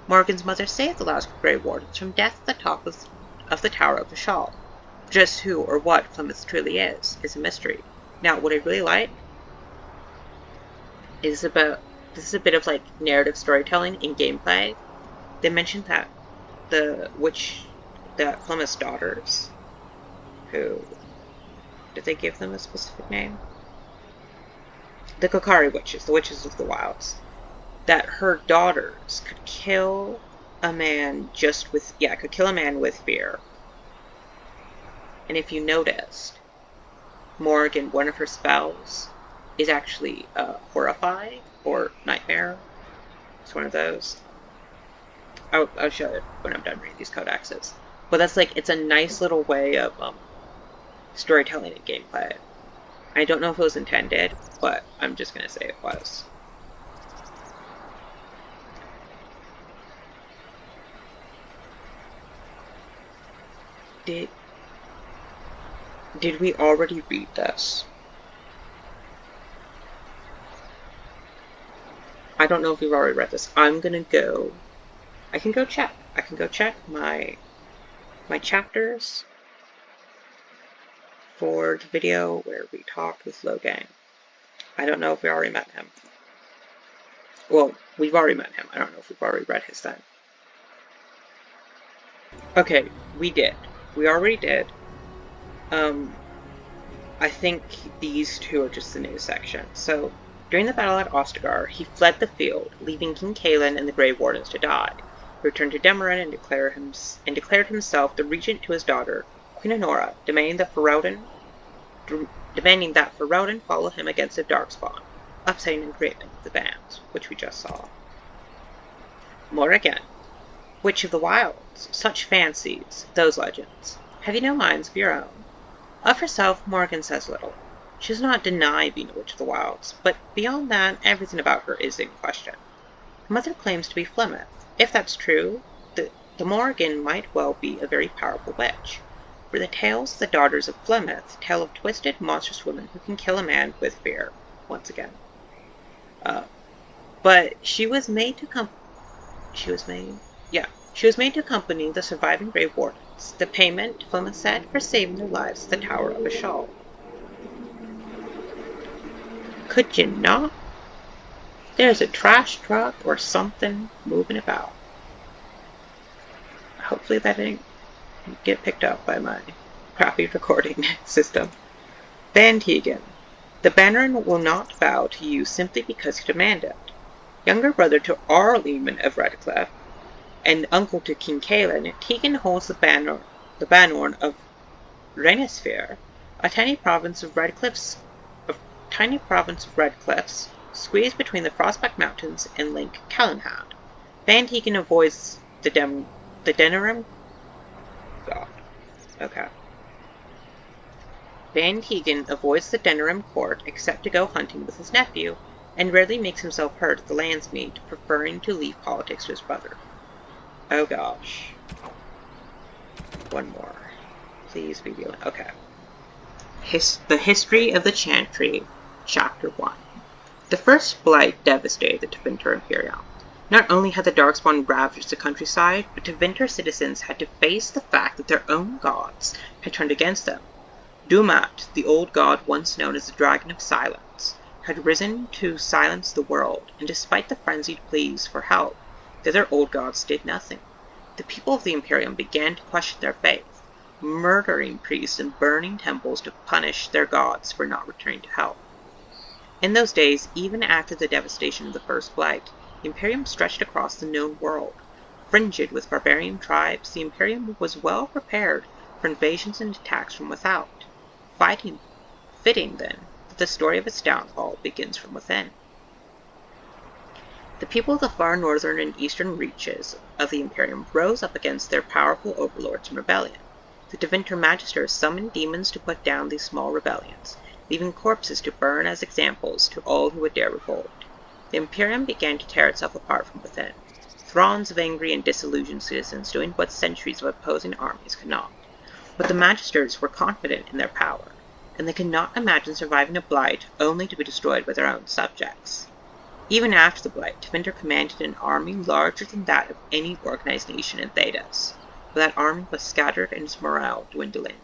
Morrigan's mother saved the last Grey Wardens from death at the top of the Tower of the Shawl. Just who or what Flemeth truly is a mystery. Now, what I really like is this is a bit of like narrative storytelling in gameplay. They mentioned that Flemeth's daughters, who did they give them a specific name? The Kokari witches, the witches of the wilds, that her daughters could kill a man with fear. And if you noticed, Morrigan, one of her spells is actually Horrify or Nightmare. It's one of those. I'll show it when I'm done reading these codexes. But that's like, it's a nice little way of storytelling and gameplay. I don't know if it was intended, but I'm just gonna say it was. Did we already read this? I don't know if we've already read this. I can go check. I can go check my chapters for the video where we talked with Loghain. I don't know if we already met him. Well, we've already met him. I don't know if we've already read his thing. Okay, we did. We already did. I think these two are just the new section. So, during the battle at Ostagar, he fled the field, leaving King Cailan and the Grey Wardens to die. He returned to Demorin and declared himself the regent to his daughter, Queen Anora, demanding that Fereldan follow him against the Darkspawn, upsetting an agreement with the bands, which we just saw. Morrigan, Witch of the Wilds, such fancies, those legends. Have you no minds of your own? Of herself, Morrigan says little. She does not deny being a Witch of the Wilds, but beyond that, everything about her is in question. Her mother claims to be Flemeth. If that's true, the Morrigan might well be a very powerful witch. For the tales of the daughters of Flemeth tell of twisted, monstrous women who can kill a man with fear, once again. But she was made to accompany the surviving Grey Wardens, the payment, Flemeth said, for saving their lives at the Tower of the Shawl. Could you not? There's a trash truck or something moving about. Hopefully that didn't get picked up by my crappy recording system. Bann Teagan. The Bannerin will not bow to you simply because you demand it. Younger brother to Arl Eamon of Redcliffe, and uncle to King Cailan, Teagan holds the Bannorn of Rhaenosphere, a tiny province of Redcliffs, squeezed between the Frostback Mountains and Lake Calenhad. Bann Teagan avoids the Denerim. God. Okay. Bann Teagan avoids the Denerim court except to go hunting with his nephew, and rarely makes himself heard at the Landsmeet, preferring to leave politics to his brother. Oh gosh. One more. Please be dealing. Okay. The History of the Chantry, Chapter 1. The first Blight devastated the Tevinter Imperium. Not only had the Darkspawn ravaged the countryside, but Tevinter citizens had to face the fact that their own gods had turned against them. Dumat, the old god once known as the Dragon of Silence, had risen to silence the world, and despite the frenzied pleas for help, the other old gods did nothing. The people of the Imperium began to question their faith, murdering priests and burning temples to punish their gods for not returning to help. In those days, even after the devastation of the First Blight, the Imperium stretched across the known world. Fringed with barbarian tribes, the Imperium was well prepared for invasions and attacks from without. Fitting, then, that the story of its downfall begins from within. The people of the far northern and eastern reaches of the Imperium rose up against their powerful overlords in rebellion. The Tevinter Magisters summoned demons to put down these small rebellions, leaving corpses to burn as examples to all who would dare revolt. The Imperium began to tear itself apart from within, throngs of angry and disillusioned citizens doing what centuries of opposing armies could not. But the Magisters were confident in their power, and they could not imagine surviving a Blight only to be destroyed by their own subjects. Even after the Blight, Tevinter commanded an army larger than that of any organized nation in Thedas, but that army was scattered and its morale dwindling.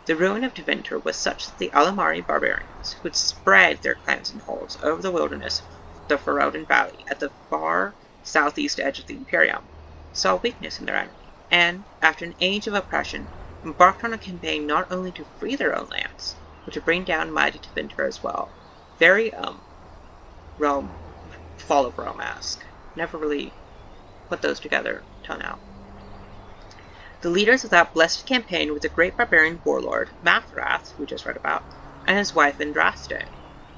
The ruin of Tevinter was such that the Alamari barbarians, who had spread their clans and holds over the wilderness of the Fereldan Valley at the far southeast edge of the Imperium, saw weakness in their enemy, and, after an age of oppression, embarked on a campaign not only to free their own lands, but to bring down mighty Tevinter as well. Very, Fall of Rome-esque. Never really put those together till now. The leaders of that blessed campaign were the great barbarian warlord, Mathrath, who we just read about, and his wife Andraste.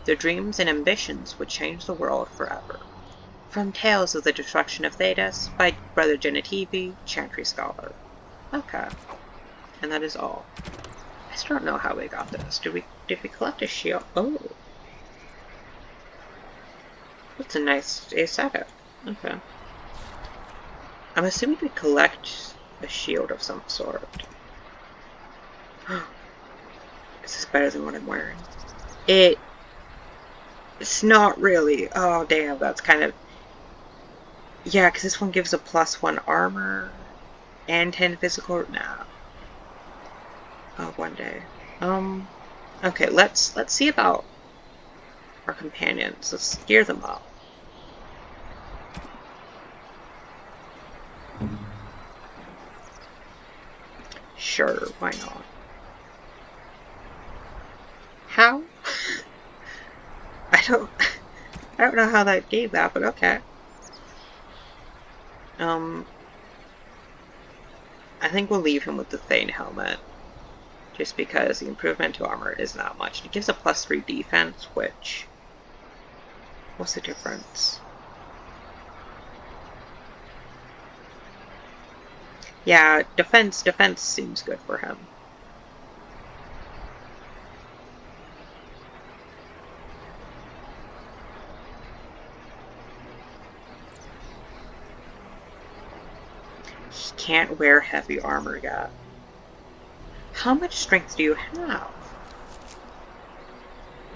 Their dreams and ambitions would change the world forever. From Tales of the Destruction of Thedas by Brother Genetivi, Chantry Scholar. Okay. And that is all. I still don't know how we got this. Did we collect a shield? Oh. That's a nice aesthetic. Okay. I'm assuming we collect a shield of some sort. This is better than what I'm wearing. It's not really. Oh, damn, that's kind of... Yeah, because this one gives a +1 armor and 10 physical... Nah. Oh, one day. Okay, let's see about our companions. Let's gear them up. Sure, why not? How? I don't know how that gave that, but okay. I think we'll leave him with the Thane helmet. Just because the improvement to armor is not much. It gives a +3 defense, which... What's the difference? Yeah, defense seems good for him. He can't wear heavy armor yet. How much strength do you have?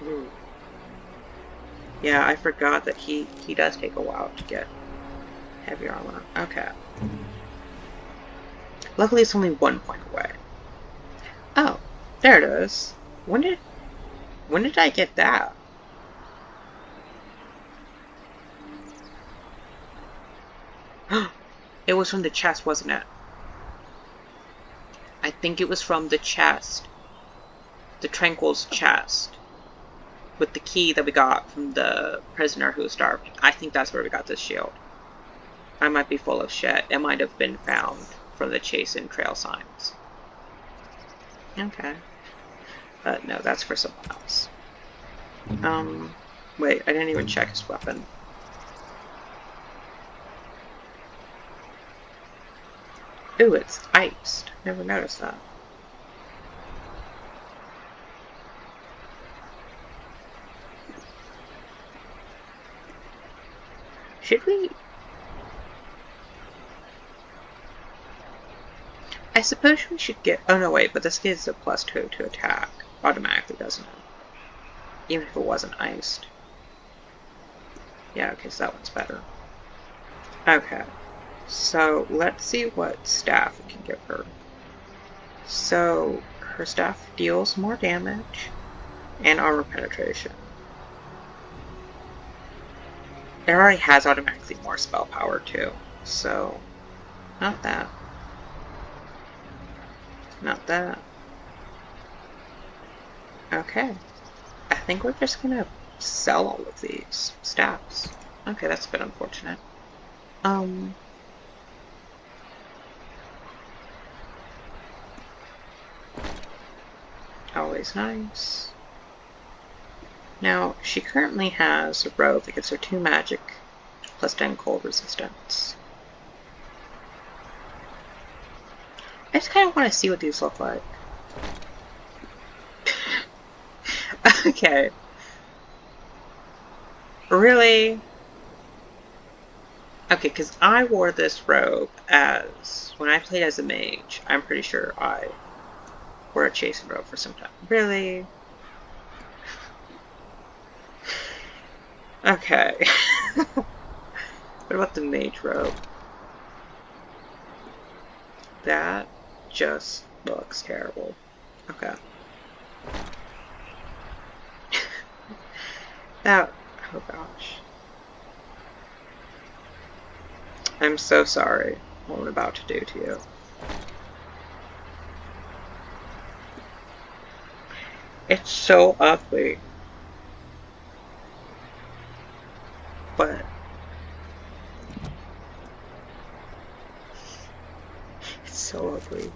Ooh. Yeah, I forgot that he does take a while to get heavy armor. Okay. Luckily, it's only 1 point away. Oh, there it is. When did I get that? It was from the chest, wasn't it? I think it was from the chest. The Tranquil's chest. With the key that we got from the prisoner who was starved. I think that's where we got this shield. I might be full of shit. It might have been found from the chase and trail signs. Okay. No, that's for someone else. Wait, I didn't even check his weapon. Ooh, it's iced. Never noticed that. Should we... I suppose we should get... Oh no, wait, but this gives a +2 to attack. Automatically, doesn't it? Even if it wasn't iced. Yeah, okay, so that one's better. Okay. So, let's see what staff we can give her. So, her staff deals more damage and armor penetration. It already has automatically more spell power too, so not that. Not that. Okay. I think we're just gonna sell all of these stats. Okay, that's a bit unfortunate. Always nice. Now, she currently has a robe that gives her 2 magic plus 10 cold resistance. I just kind of want to see what these look like. Okay. Really? Okay, because I wore this robe as... when I played as a mage, I'm pretty sure I wore a chasing robe for some time. Really? Okay. What about the mage robe? That just looks terrible. Okay. That, oh gosh. I'm so sorry what I'm about to do to you. It's so ugly. But it's so ugly.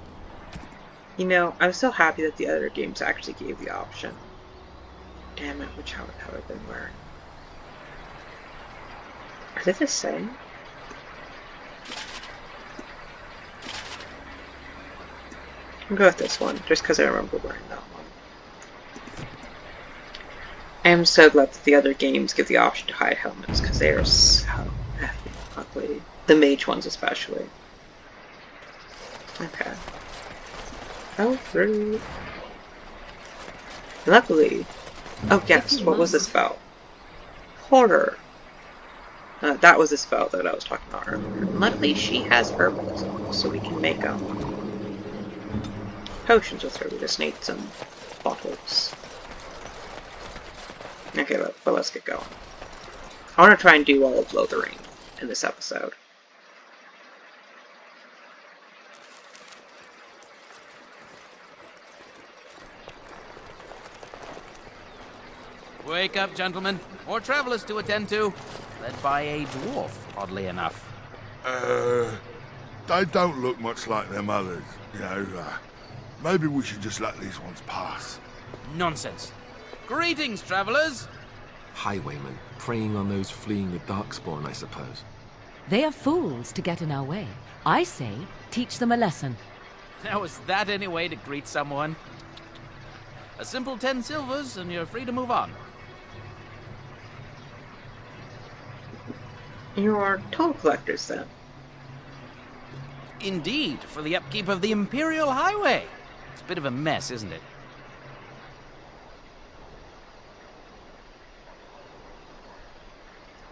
You know, I'm so happy that the other games actually gave the option. Damn it, which outfit have I been wearing? Are they the same? I'll go with this one, just because I remember wearing that one. I am so glad that the other games give the option to hide helmets, because they are so effing ugly. The mage ones especially. Okay. Oh, rude. Luckily. Oh yes, what was the spell? Horror. That was the spell that I was talking about earlier. Luckily she has herbalism, so we can make potions with her. We just need some bottles. Okay, but let's get going. I want to try and do all of Lothering in this episode. Wake up, gentlemen. More travelers to attend to. Led by a dwarf, oddly enough. They don't look much like them others, you know. Maybe we should just let these ones pass. Nonsense. Greetings, travelers. Highwaymen, preying on those fleeing the Darkspawn, I suppose. They are fools to get in our way. I say, teach them a lesson. Now, is that any way to greet someone? A simple 10 silvers, and you're free to move on. You're toll collectors, then? Indeed, for the upkeep of the Imperial Highway. It's a bit of a mess, isn't it?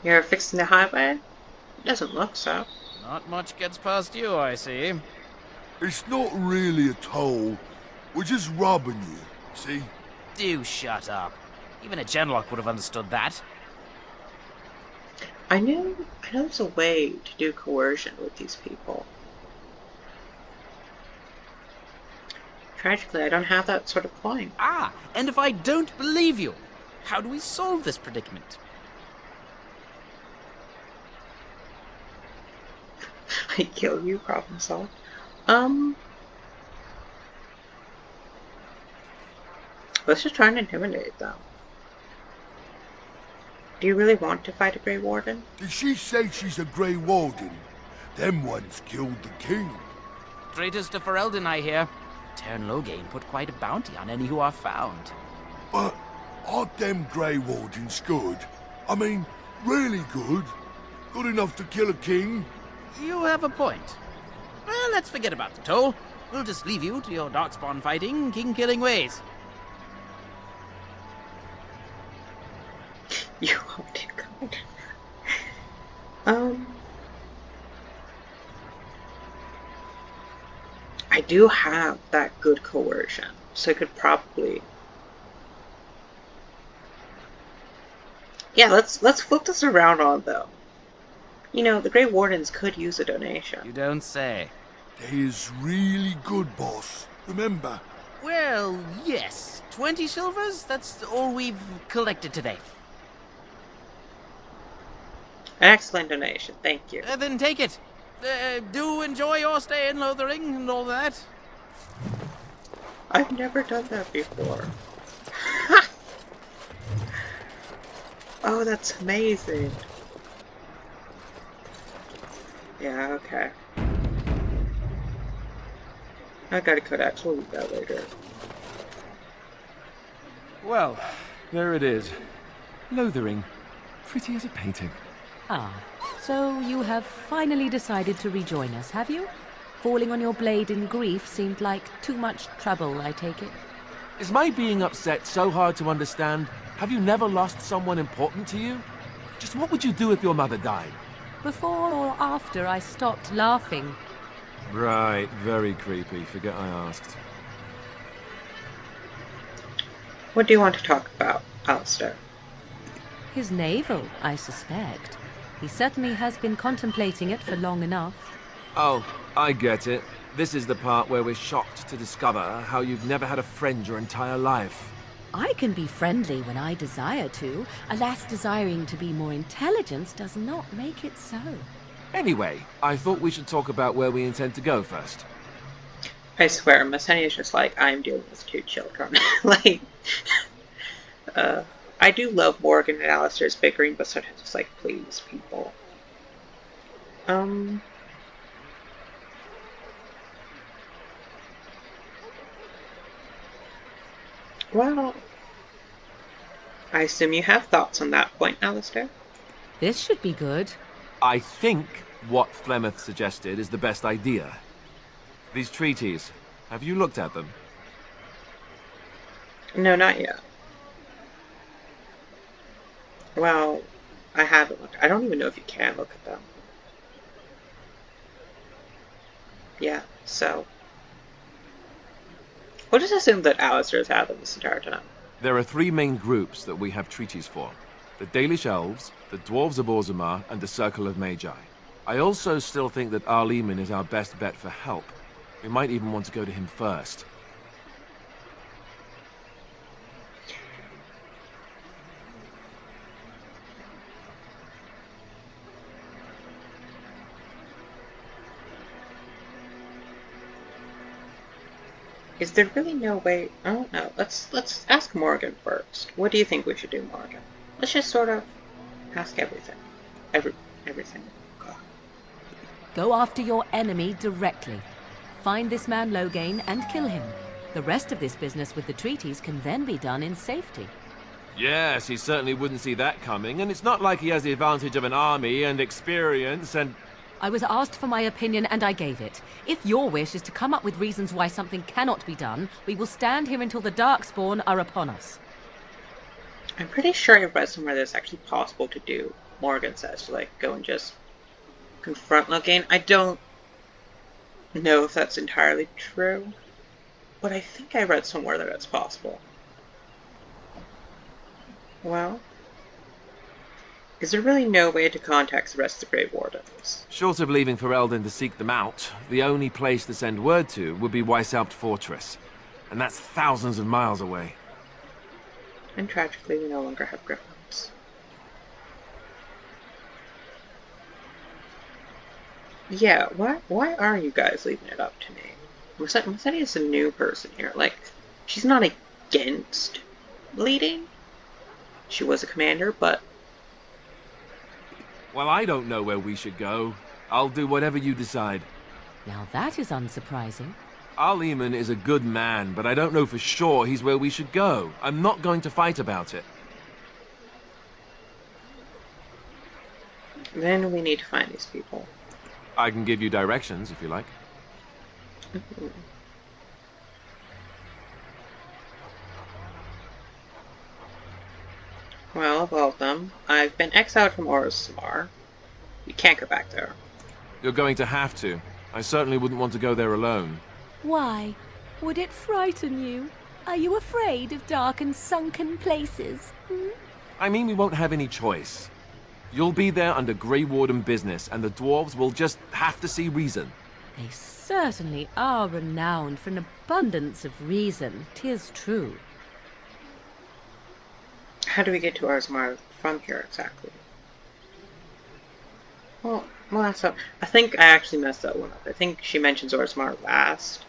You're fixing the highway? Doesn't look so. Not much gets past you, I see. It's not really a toll. We're just robbing you, see? Do shut up. Even a Genlock would have understood that. I know there's a way to do coercion with these people. Tragically, I don't have that sort of coin. Ah, and if I don't believe you, how do we solve this predicament? I kill you, problem solved. Let's just try and intimidate them. Do you really want to fight a Grey Warden? Did she say she's a Grey Warden? Them ones killed the king. Traitors to Fereldan, I hear. Teagan Loghain put quite a bounty on any who are found. But aren't them Grey Wardens good? I mean, really good? Good enough to kill a king? You have a point. Well, let's forget about the toll. We'll just leave you to your Darkspawn fighting, king-killing ways. You are too good. I do have that good coercion, so I could probably Yeah, let's flip this around on though. You know, the Grey Wardens could use a donation. You don't say. They is really good, boss. Remember? Well, yes. 20 silvers? That's all we've collected today. An excellent donation, thank you. Then take it. Do enjoy your stay in Lothering and all that. I've never done that before. Oh, that's amazing. Yeah, okay. I got a Codex, we'll read that later. Well, there it is. Lothering. Pretty as a painting. Ah, so you have finally decided to rejoin us, have you? Falling on your blade in grief seemed like too much trouble, I take it. Is my being upset so hard to understand? Have you never lost someone important to you? Just what would you do if your mother died? Before or after I stopped laughing? Right, very creepy. Forget I asked. What do you want to talk about, Alistair? His navel, I suspect. He certainly has been contemplating it for long enough. Oh, I get it. This is the part where we're shocked to discover how you've never had a friend your entire life. I can be friendly when I desire to. Alas, desiring to be more intelligent does not make it so. Anyway, I thought we should talk about where we intend to go first. I swear, Masinya is just like, I'm dealing with 2 children. Like, I do love Morrigan and Alistair's bickering, but sometimes it's like, please, people. Well, I assume you have thoughts on that point, Alistair? This should be good. I think what Flemeth suggested is the best idea. These treaties, have you looked at them? No, not yet. Well, I haven't looked. I don't even know if you can look at them. Yeah, so we'll just assume that Alistair's had them this entire time. There are 3 main groups that we have treaties for. The Dalish Elves, the Dwarves of Orzammar, and the Circle of Magi. I also still think that Eamon is our best bet for help. We might even want to go to him first. Is there really no way? I don't know. Let's ask Morrigan first. What do you think we should do, Morrigan? Let's just sort of ask everything. Everything. God. Go after your enemy directly. Find this man Loghain and kill him. The rest of this business with the treaties can then be done in safety. Yes, he certainly wouldn't see that coming, and it's not like he has the advantage of an army and experience and... I was asked for my opinion and I gave it. If your wish is to come up with reasons why something cannot be done, we will stand here until the Darkspawn are upon us. I'm pretty sure I read somewhere that it's actually possible to do, Morrigan says, to like go and just confront Loghain. I don't know if that's entirely true, but I think I read somewhere that it's possible. Well, is there really no way to contact the rest of the Grey Wardens? Short of leaving Fereldan to seek them out, the only place to send word to would be Weishaupt Fortress. And that's thousands of miles away. And tragically, we no longer have griffins. Yeah, why are you guys leaving it up to me? Masinya is a new person here. Like, she's not against leading. She was a commander, but... Well, I don't know where we should go. I'll do whatever you decide. Now that is unsurprising. Eamon is a good man, but I don't know for sure he's where we should go. I'm not going to fight about it. Then we need to find these people. I can give you directions, if you like. Well, welcome. I've been exiled from Orzammar. You can't go back there. You're going to have to. I certainly wouldn't want to go there alone. Why? Would it frighten you? Are you afraid of dark and sunken places? I mean we won't have any choice. You'll be there under Grey Warden business, and the dwarves will just have to see reason. They certainly are renowned for an abundance of reason, 'tis true. How do we get to Orzammar from here exactly? Well, that's up. I think I actually messed that one up. I think she mentions Orzammar last.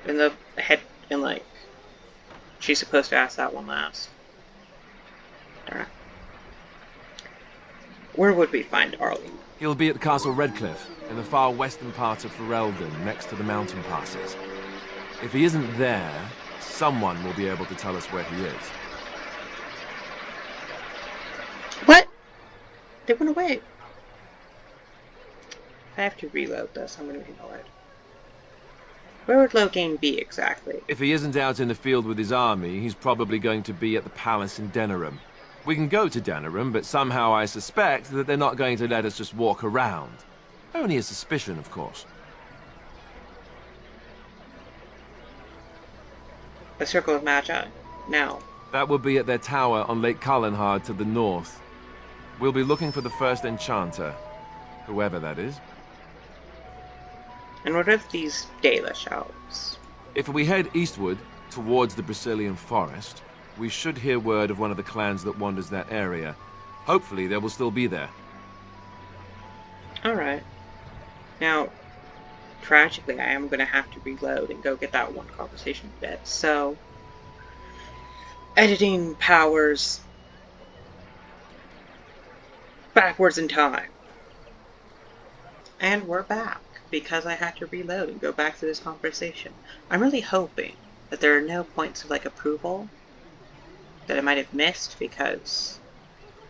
In the head, like, she's supposed to ask that one last. Darn it. Where would we find Arlie? He'll be at Castle Redcliffe, in the far western part of Fereldan, next to the mountain passes. If he isn't there, someone will be able to tell us where he is. What? They went away. If I have to reload this, I'm going to be annoyed. Where would Loghain be exactly? If he isn't out in the field with his army, he's probably going to be at the palace in Denerim. We can go to Denerim, but somehow I suspect that they're not going to let us just walk around. Only a suspicion, of course. The Circle of Magi. Now. That will be at their tower on Lake Calenhard to the north. We'll be looking for the first enchanter, whoever that is. And what of these Dalish elves? If we head eastward, towards the Brazilian forest, we should hear word of one of the clans that wanders that area. Hopefully they will still be there. Alright. Now, tragically, I am going to have to reload and go get that one conversation bit. So, editing powers backwards in time. And we're back, because I had to reload and go back to this conversation. I'm really hoping that there are no points of, like, approval that I might have missed, because,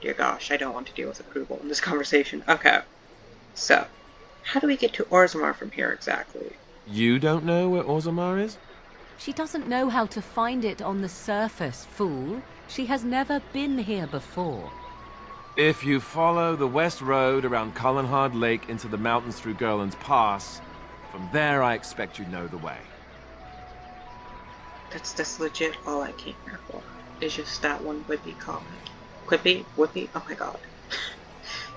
dear gosh, I don't want to deal with approval in this conversation. Okay, so, how do we get to Orzammar from here exactly? You don't know where Orzammar is? She doesn't know how to find it on the surface, fool. She has never been here before. If you follow the west road around Calenhard Lake into the mountains through Gerland's Pass, from there I expect you know the way. That's legit all I came here for. It's just that one Whippy comment. Quippy? Whippy? Oh my god.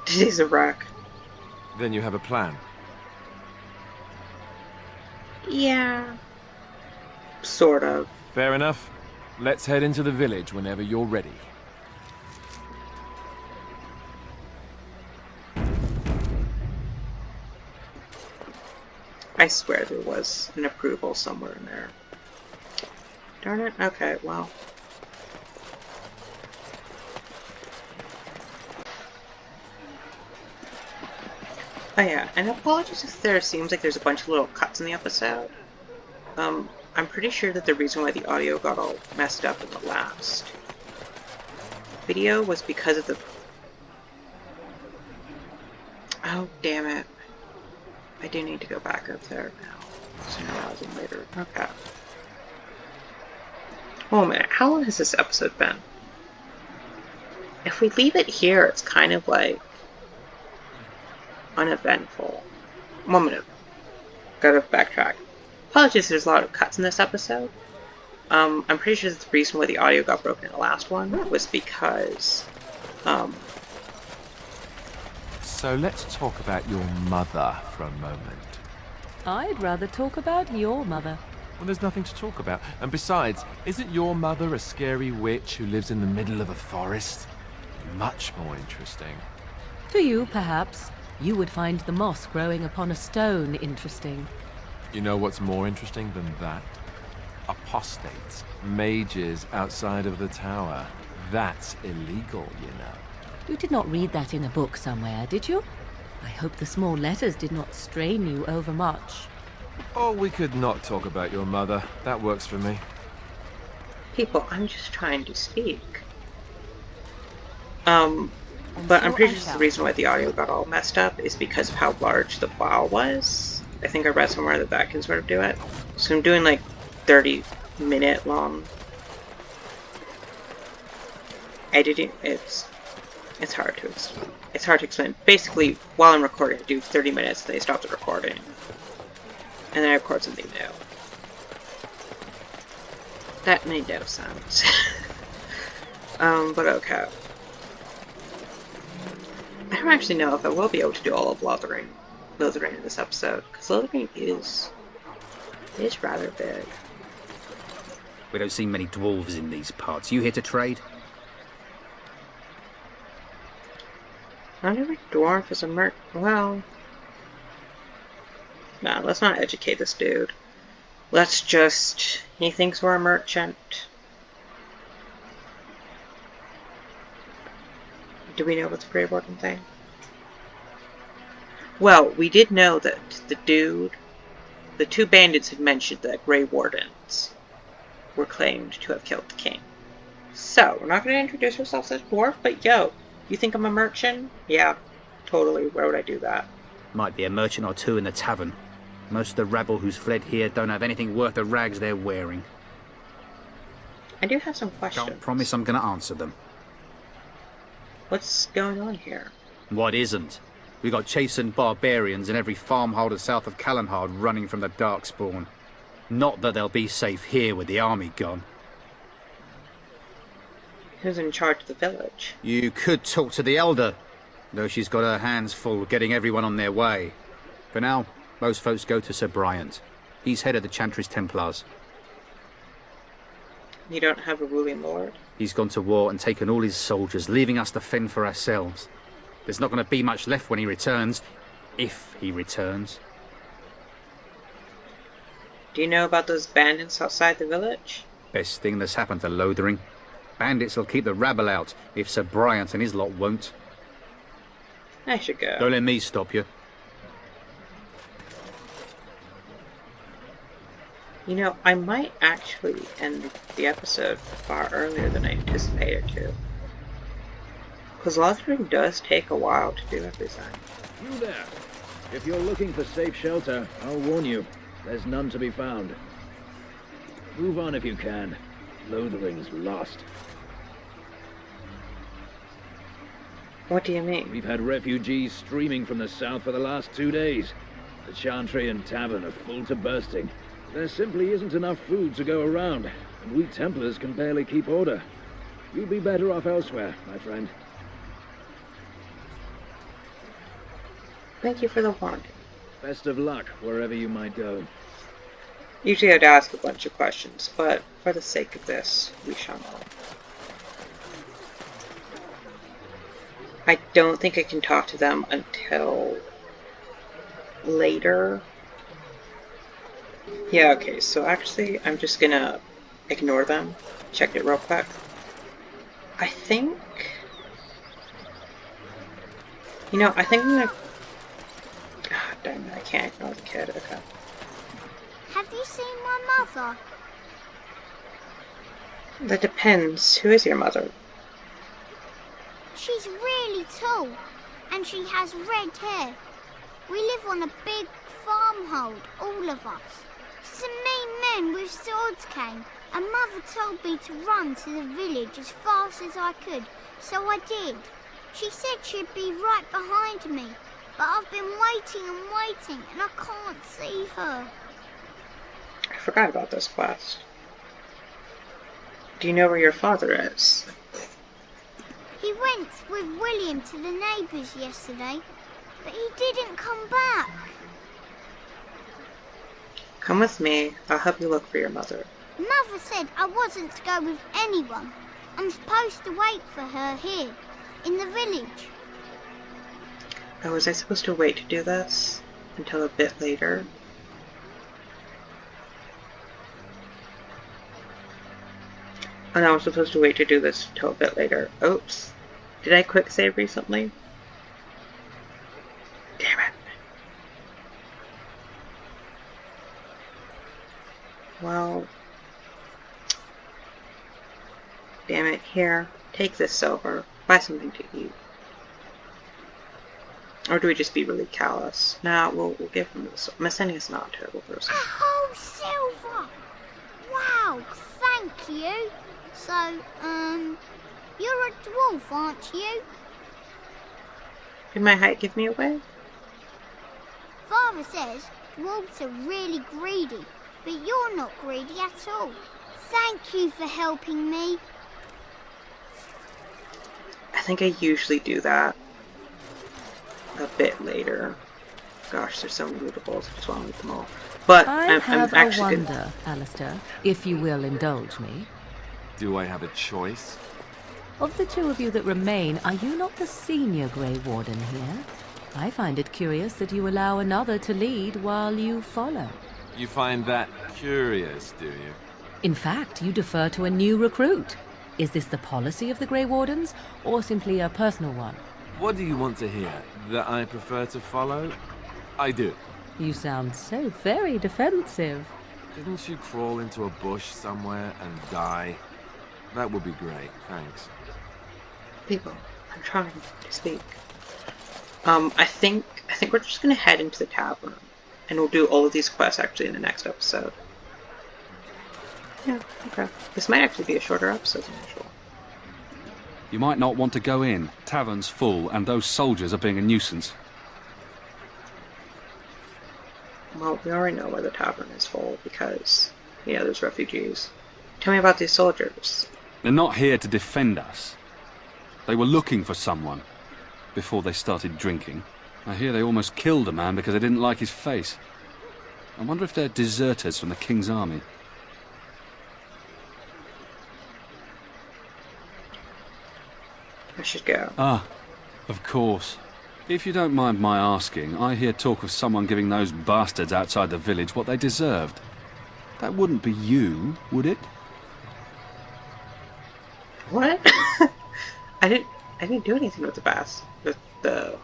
Today's a wreck. Then you have a plan. Yeah. Sort of. Fair enough. Let's head into the village whenever you're ready. I swear there was an approval somewhere in there. Darn it. Okay, well. Oh yeah, and apologies if there seems like there's a bunch of little cuts in the episode. I'm pretty sure that the reason why the audio got all messed up in the last video was because of the... Oh, damn it. I do need to go back up there now. Sooner rather than later. Okay. Oh, a minute. How long has this episode been? If we leave it here, it's kind of like uneventful. 1 minute. Gotta backtrack. Apologies, there's a lot of cuts in this episode. I'm pretty sure that the reason why the audio got broken in the last one was because, So let's talk about your mother for a moment. I'd rather talk about your mother. Well, there's nothing to talk about. And besides, isn't your mother a scary witch who lives in the middle of a forest? Much more interesting. To you, perhaps. You would find the moss growing upon a stone interesting. You know what's more interesting than that? Apostates, mages outside of the tower. That's illegal, you know. You did not read that in a book somewhere, did you? I hope the small letters did not strain you overmuch. Oh, we could not talk about your mother. That works for me. people, I'm just trying to speak. But I'm pretty sure the reason why the audio got all messed up is because of how large the file was. I think I read somewhere that that can sort of do it. So I'm doing like 30-minute long editing. It's hard to explain. It's hard to explain. Basically, while I'm recording, I do 30 minutes, then I stop the recording, and then I record something new. That made no sense. But okay. I don't actually know if I will be able to do all of Lothering in this episode, because Lothering is rather big. We don't see many dwarves in these parts. You here to trade? Not every dwarf is a well... Nah, let's not educate this dude. Let's just... He thinks we're a merchant. Do we know about the Grey Warden thing? Well, we did know that the two bandits had mentioned that Grey Wardens were claimed to have killed the king. So, we're not going to introduce ourselves as dwarf, but yo, you think I'm a merchant? Yeah, totally. Where would I do that? Might be a merchant or two in the tavern. Most of the rabble who's fled here don't have anything worth the rags they're wearing. I do have some questions. Can't promise I'm going to answer them. What's going on here? What isn't? We got chastened barbarians in every farmholder south of Cailan running from the Darkspawn. Not that they'll be safe here with the army gone. Who's in charge of the village? You could talk to the Elder, though she's got her hands full getting everyone on their way. For now, most folks go to Sir Bryant. He's head of the Chantry's Templars. You don't have a ruling lord? He's gone to war and taken all his soldiers, leaving us to fend for ourselves. There's not going to be much left when he returns, if he returns. Do you know about those bandits outside the village? Best thing that's happened to Lothering. Bandits will keep the rabble out, if Sir Bryant and his lot won't. I should go. Don't let me stop you. You know, I might actually end the episode far earlier than I anticipated to. Because Lothering does take a while to do everything. You there. If you're looking for safe shelter, I'll warn you. There's none to be found. Move on if you can. Lothering's lost. What do you mean? We've had refugees streaming from the south for the last 2 days. The Chantry and tavern are full to bursting. There simply isn't enough food to go around, and we Templars can barely keep order. You'd be better off elsewhere, my friend. Thank you for the warning. Best of luck wherever you might go. Usually I'd ask a bunch of questions, but for the sake of this, we shall not. I don't think I can talk to them until later. Yeah, okay, so actually I'm just gonna ignore them. Check it real quick. I think... You know, I think I'm gonna... God damn it, I can't ignore the kid, okay. Have you seen my mother? That depends. Who is your mother? She's really tall, and she has red hair. We live on a big farmhold, all of us. Some mean men with swords came, and Mother told me to run to the village as fast as I could, so I did. She said she'd be right behind me, but I've been waiting and waiting, and I can't see her. I forgot about this quest. Do you know where your father is? He went with William to the neighbours yesterday, but he didn't come back. Come with me. I'll help you look for your mother. Mother said I wasn't to go with anyone. I'm supposed to wait for her here, in the village. Oh, was I supposed to wait to do this? Until a bit later? Oh no, I'm supposed to wait to do this until a bit later. Oops. Did I quick save recently? Damn it. Well... Damn it, here. Take this silver. Buy something to eat. Or do we just be really callous? Nah, we'll give him this. Masinya's not a terrible person. A whole silver! Wow, thank you. So, you're a dwarf, aren't you? Did my height give me away? Father says dwarves are really greedy, but you're not greedy at all. Thank you for helping me. think I usually do that a bit later. Gosh, there's so many lootables. I just want to loot them all. But I have I'm actually a wonder, Alistair, if you will indulge me. Do I have a choice? Of the two of you that remain, are you not the senior Grey Warden here? I find it curious that you allow another to lead while you follow. You find that curious, do you? In fact, you defer to a new recruit. Is this the policy of the Grey Wardens, or simply a personal one? What do you want to hear? That I prefer to follow? I do. You sound so very defensive. Didn't you crawl into a bush somewhere and die? That would be great, thanks. People, I'm trying to speak. I think we're just gonna head into the tavern, and we'll do all of these quests actually in the next episode. Yeah, okay. This might actually be a shorter episode than usual. You might not want to go in. Tavern's full, and those soldiers are being a nuisance. Well, we already know why the tavern is full, because, yeah, there's refugees. Tell me about these soldiers. They're not here to defend us. They were looking for someone before they started drinking. I hear they almost killed a man because they didn't like his face. I wonder if they're deserters from the King's army. I should go. Ah, of course. If you don't mind my asking, I hear talk of someone giving those bastards outside the village what they deserved. That wouldn't be you, would it? What? I didn't do anything with the bass. But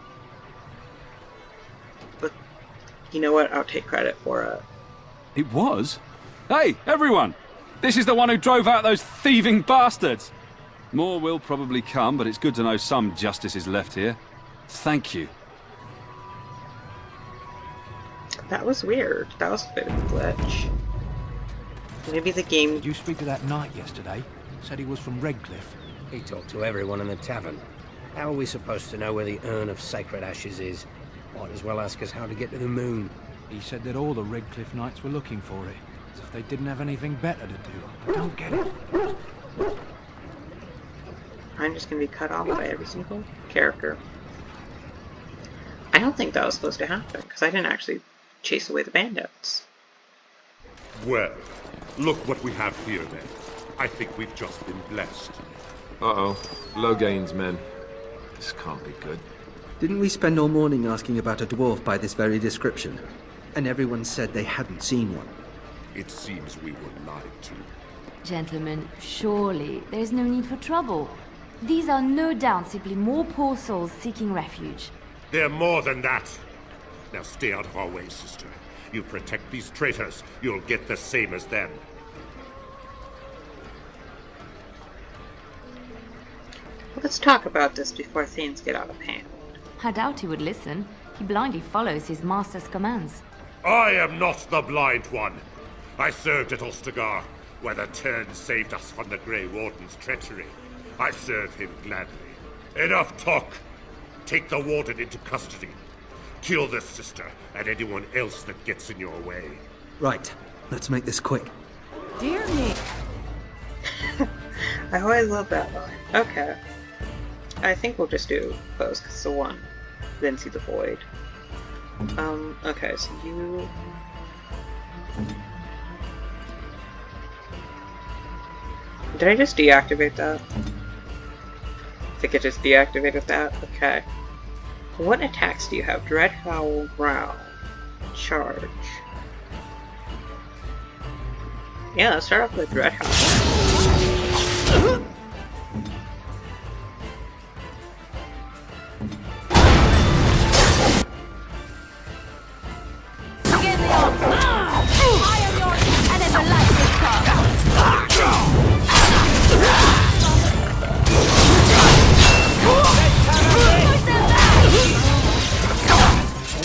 you know what? I'll take credit for it. It was? Hey, everyone! This is the one who drove out those thieving bastards! More will probably come, but it's good to know some justice is left here. Thank you. That was weird. That was a bit of a glitch. Maybe the game... Did you speak to that knight yesterday? Said he was from Redcliffe. He talked to everyone in the tavern. How are we supposed to know where the urn of sacred ashes is? Might as well ask us how to get to the moon. He said that all the Redcliffe knights were looking for it, as if they didn't have anything better to do. I don't get it. I'm just going to be cut off by every single character. I don't think that was supposed to happen, because I didn't actually chase away the bandits. Well, look what we have here then. I think we've just been blessed. Uh-oh. Loghain's men. This can't be good. Didn't we spend all morning asking about a dwarf by this very description? And everyone said they hadn't seen one. It seems we were lied to. Gentlemen, surely there's no need for trouble. These are no doubt simply more poor souls seeking refuge. They're more than that. Now stay out of our way, sister. You protect these traitors, you'll get the same as them. Let's talk about this before things get out of hand. I doubt he would listen. He blindly follows his master's commands. I am not the blind one. I served at Ostagar, where the Turn saved us from the Grey Warden's treachery. I serve him gladly. Enough talk! Take the Warden into custody. Kill this sister and anyone else that gets in your way. Right, let's make this quick. Dear me. I always love that line. Okay. I think we'll just do close because it's the one. Then see the void. Okay, so you... Did I just deactivate that? I think I just deactivated that. Okay. What attacks do you have? Dread, Howl, Growl, Charge. Yeah, let's start off with Dread Howl.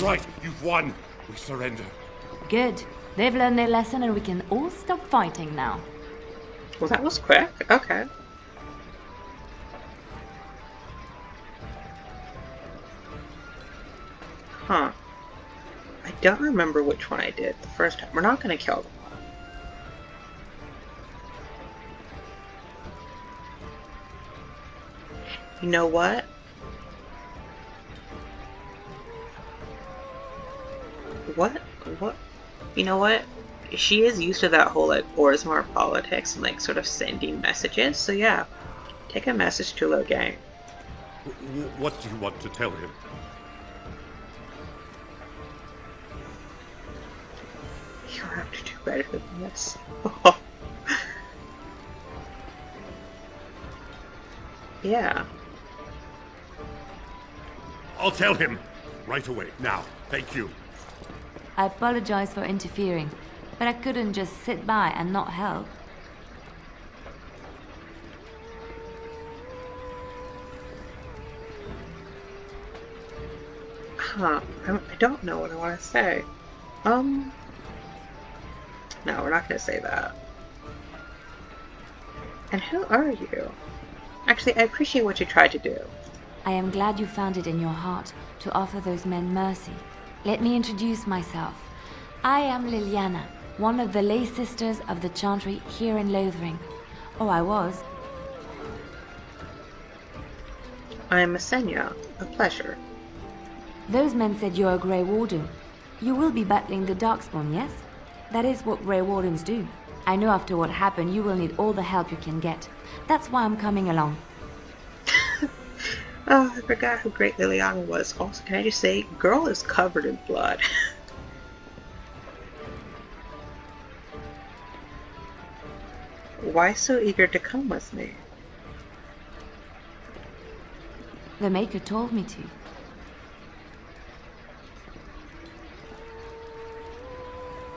Alright, you've won. We surrender. Good. They've learned their lesson and we can all stop fighting now. Well, that was quick. Okay. Huh. I don't remember which one I did the first time. We're not going to kill them all. You know what? What? You know what? She is used to that whole, like, Orzammar politics and, like, sort of sending messages. So, yeah. Take a message to Loghain. What do you want to tell him? You have to do better than this. Yeah. I'll tell him right away. Now. Thank you. I apologize for interfering, but I couldn't just sit by and not help. Huh. I don't know what I want to say. No, we're not going to say that. And who are you? Actually, I appreciate what you tried to do. I am glad you found it in your heart to offer those men mercy. Let me introduce myself. I am Liliana, one of the lay sisters of the Chantry here in Lothering. Oh, I was. I am Masinya. A pleasure. Those men said you're a Grey Warden. You will be battling the Darkspawn, yes? That is what Grey Wardens do. I know after what happened you will need all the help you can get. That's why I'm coming along. Oh, I forgot how great Liliana was. Also, can I just say, girl is covered in blood. Why so eager to come with me? The Maker told me to.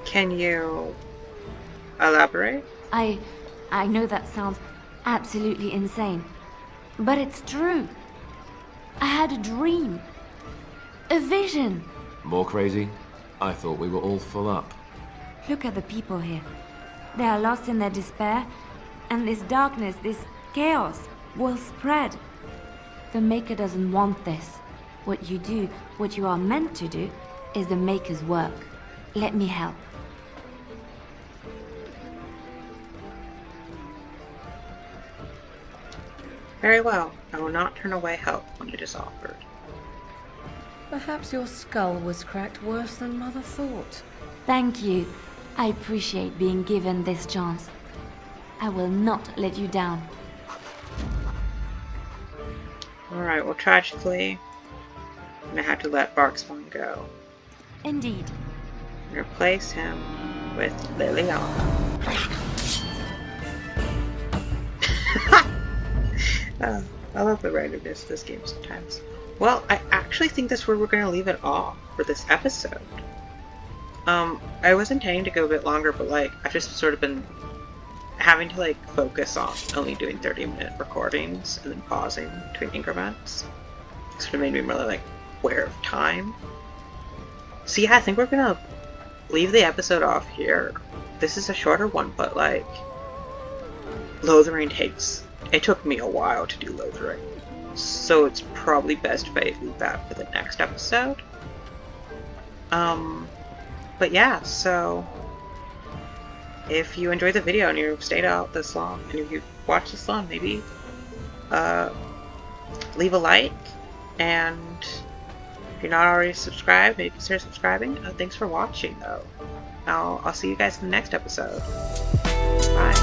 Can you elaborate? I know that sounds absolutely insane, but it's true. I had a dream. A vision. More crazy? I thought we were all full up. Look at the people here. They are lost in their despair, and this darkness, this chaos, will spread. The Maker doesn't want this. What you do, what you are meant to do, is the Maker's work. Let me help. Very well. I will not turn away help when it is offered. Perhaps your skull was cracked worse than Mother thought. Thank you. I appreciate being given this chance. I will not let you down. Alright, well, tragically, I'm gonna have to let Barkspawn go. Indeed. And replace him with Liliana. I love the randomness of this game sometimes. Well, I actually think that's where we're going to leave it off for this episode. I was intending to go a bit longer, but like, I've just sort of been having to like focus on only doing 30-minute recordings and then pausing between increments. It sort of made me really like aware of time. So yeah, I think we're going to leave the episode off here. This is a shorter one, but like, Lothering it took me a while to do Lothering, so it's probably best if I leave that for the next episode. But yeah, so if you enjoyed the video and you've stayed out this long, and if you've watched this long, maybe leave a like, and if you're not already subscribed, maybe consider subscribing. Thanks for watching, though. I'll see you guys in the next episode. Bye.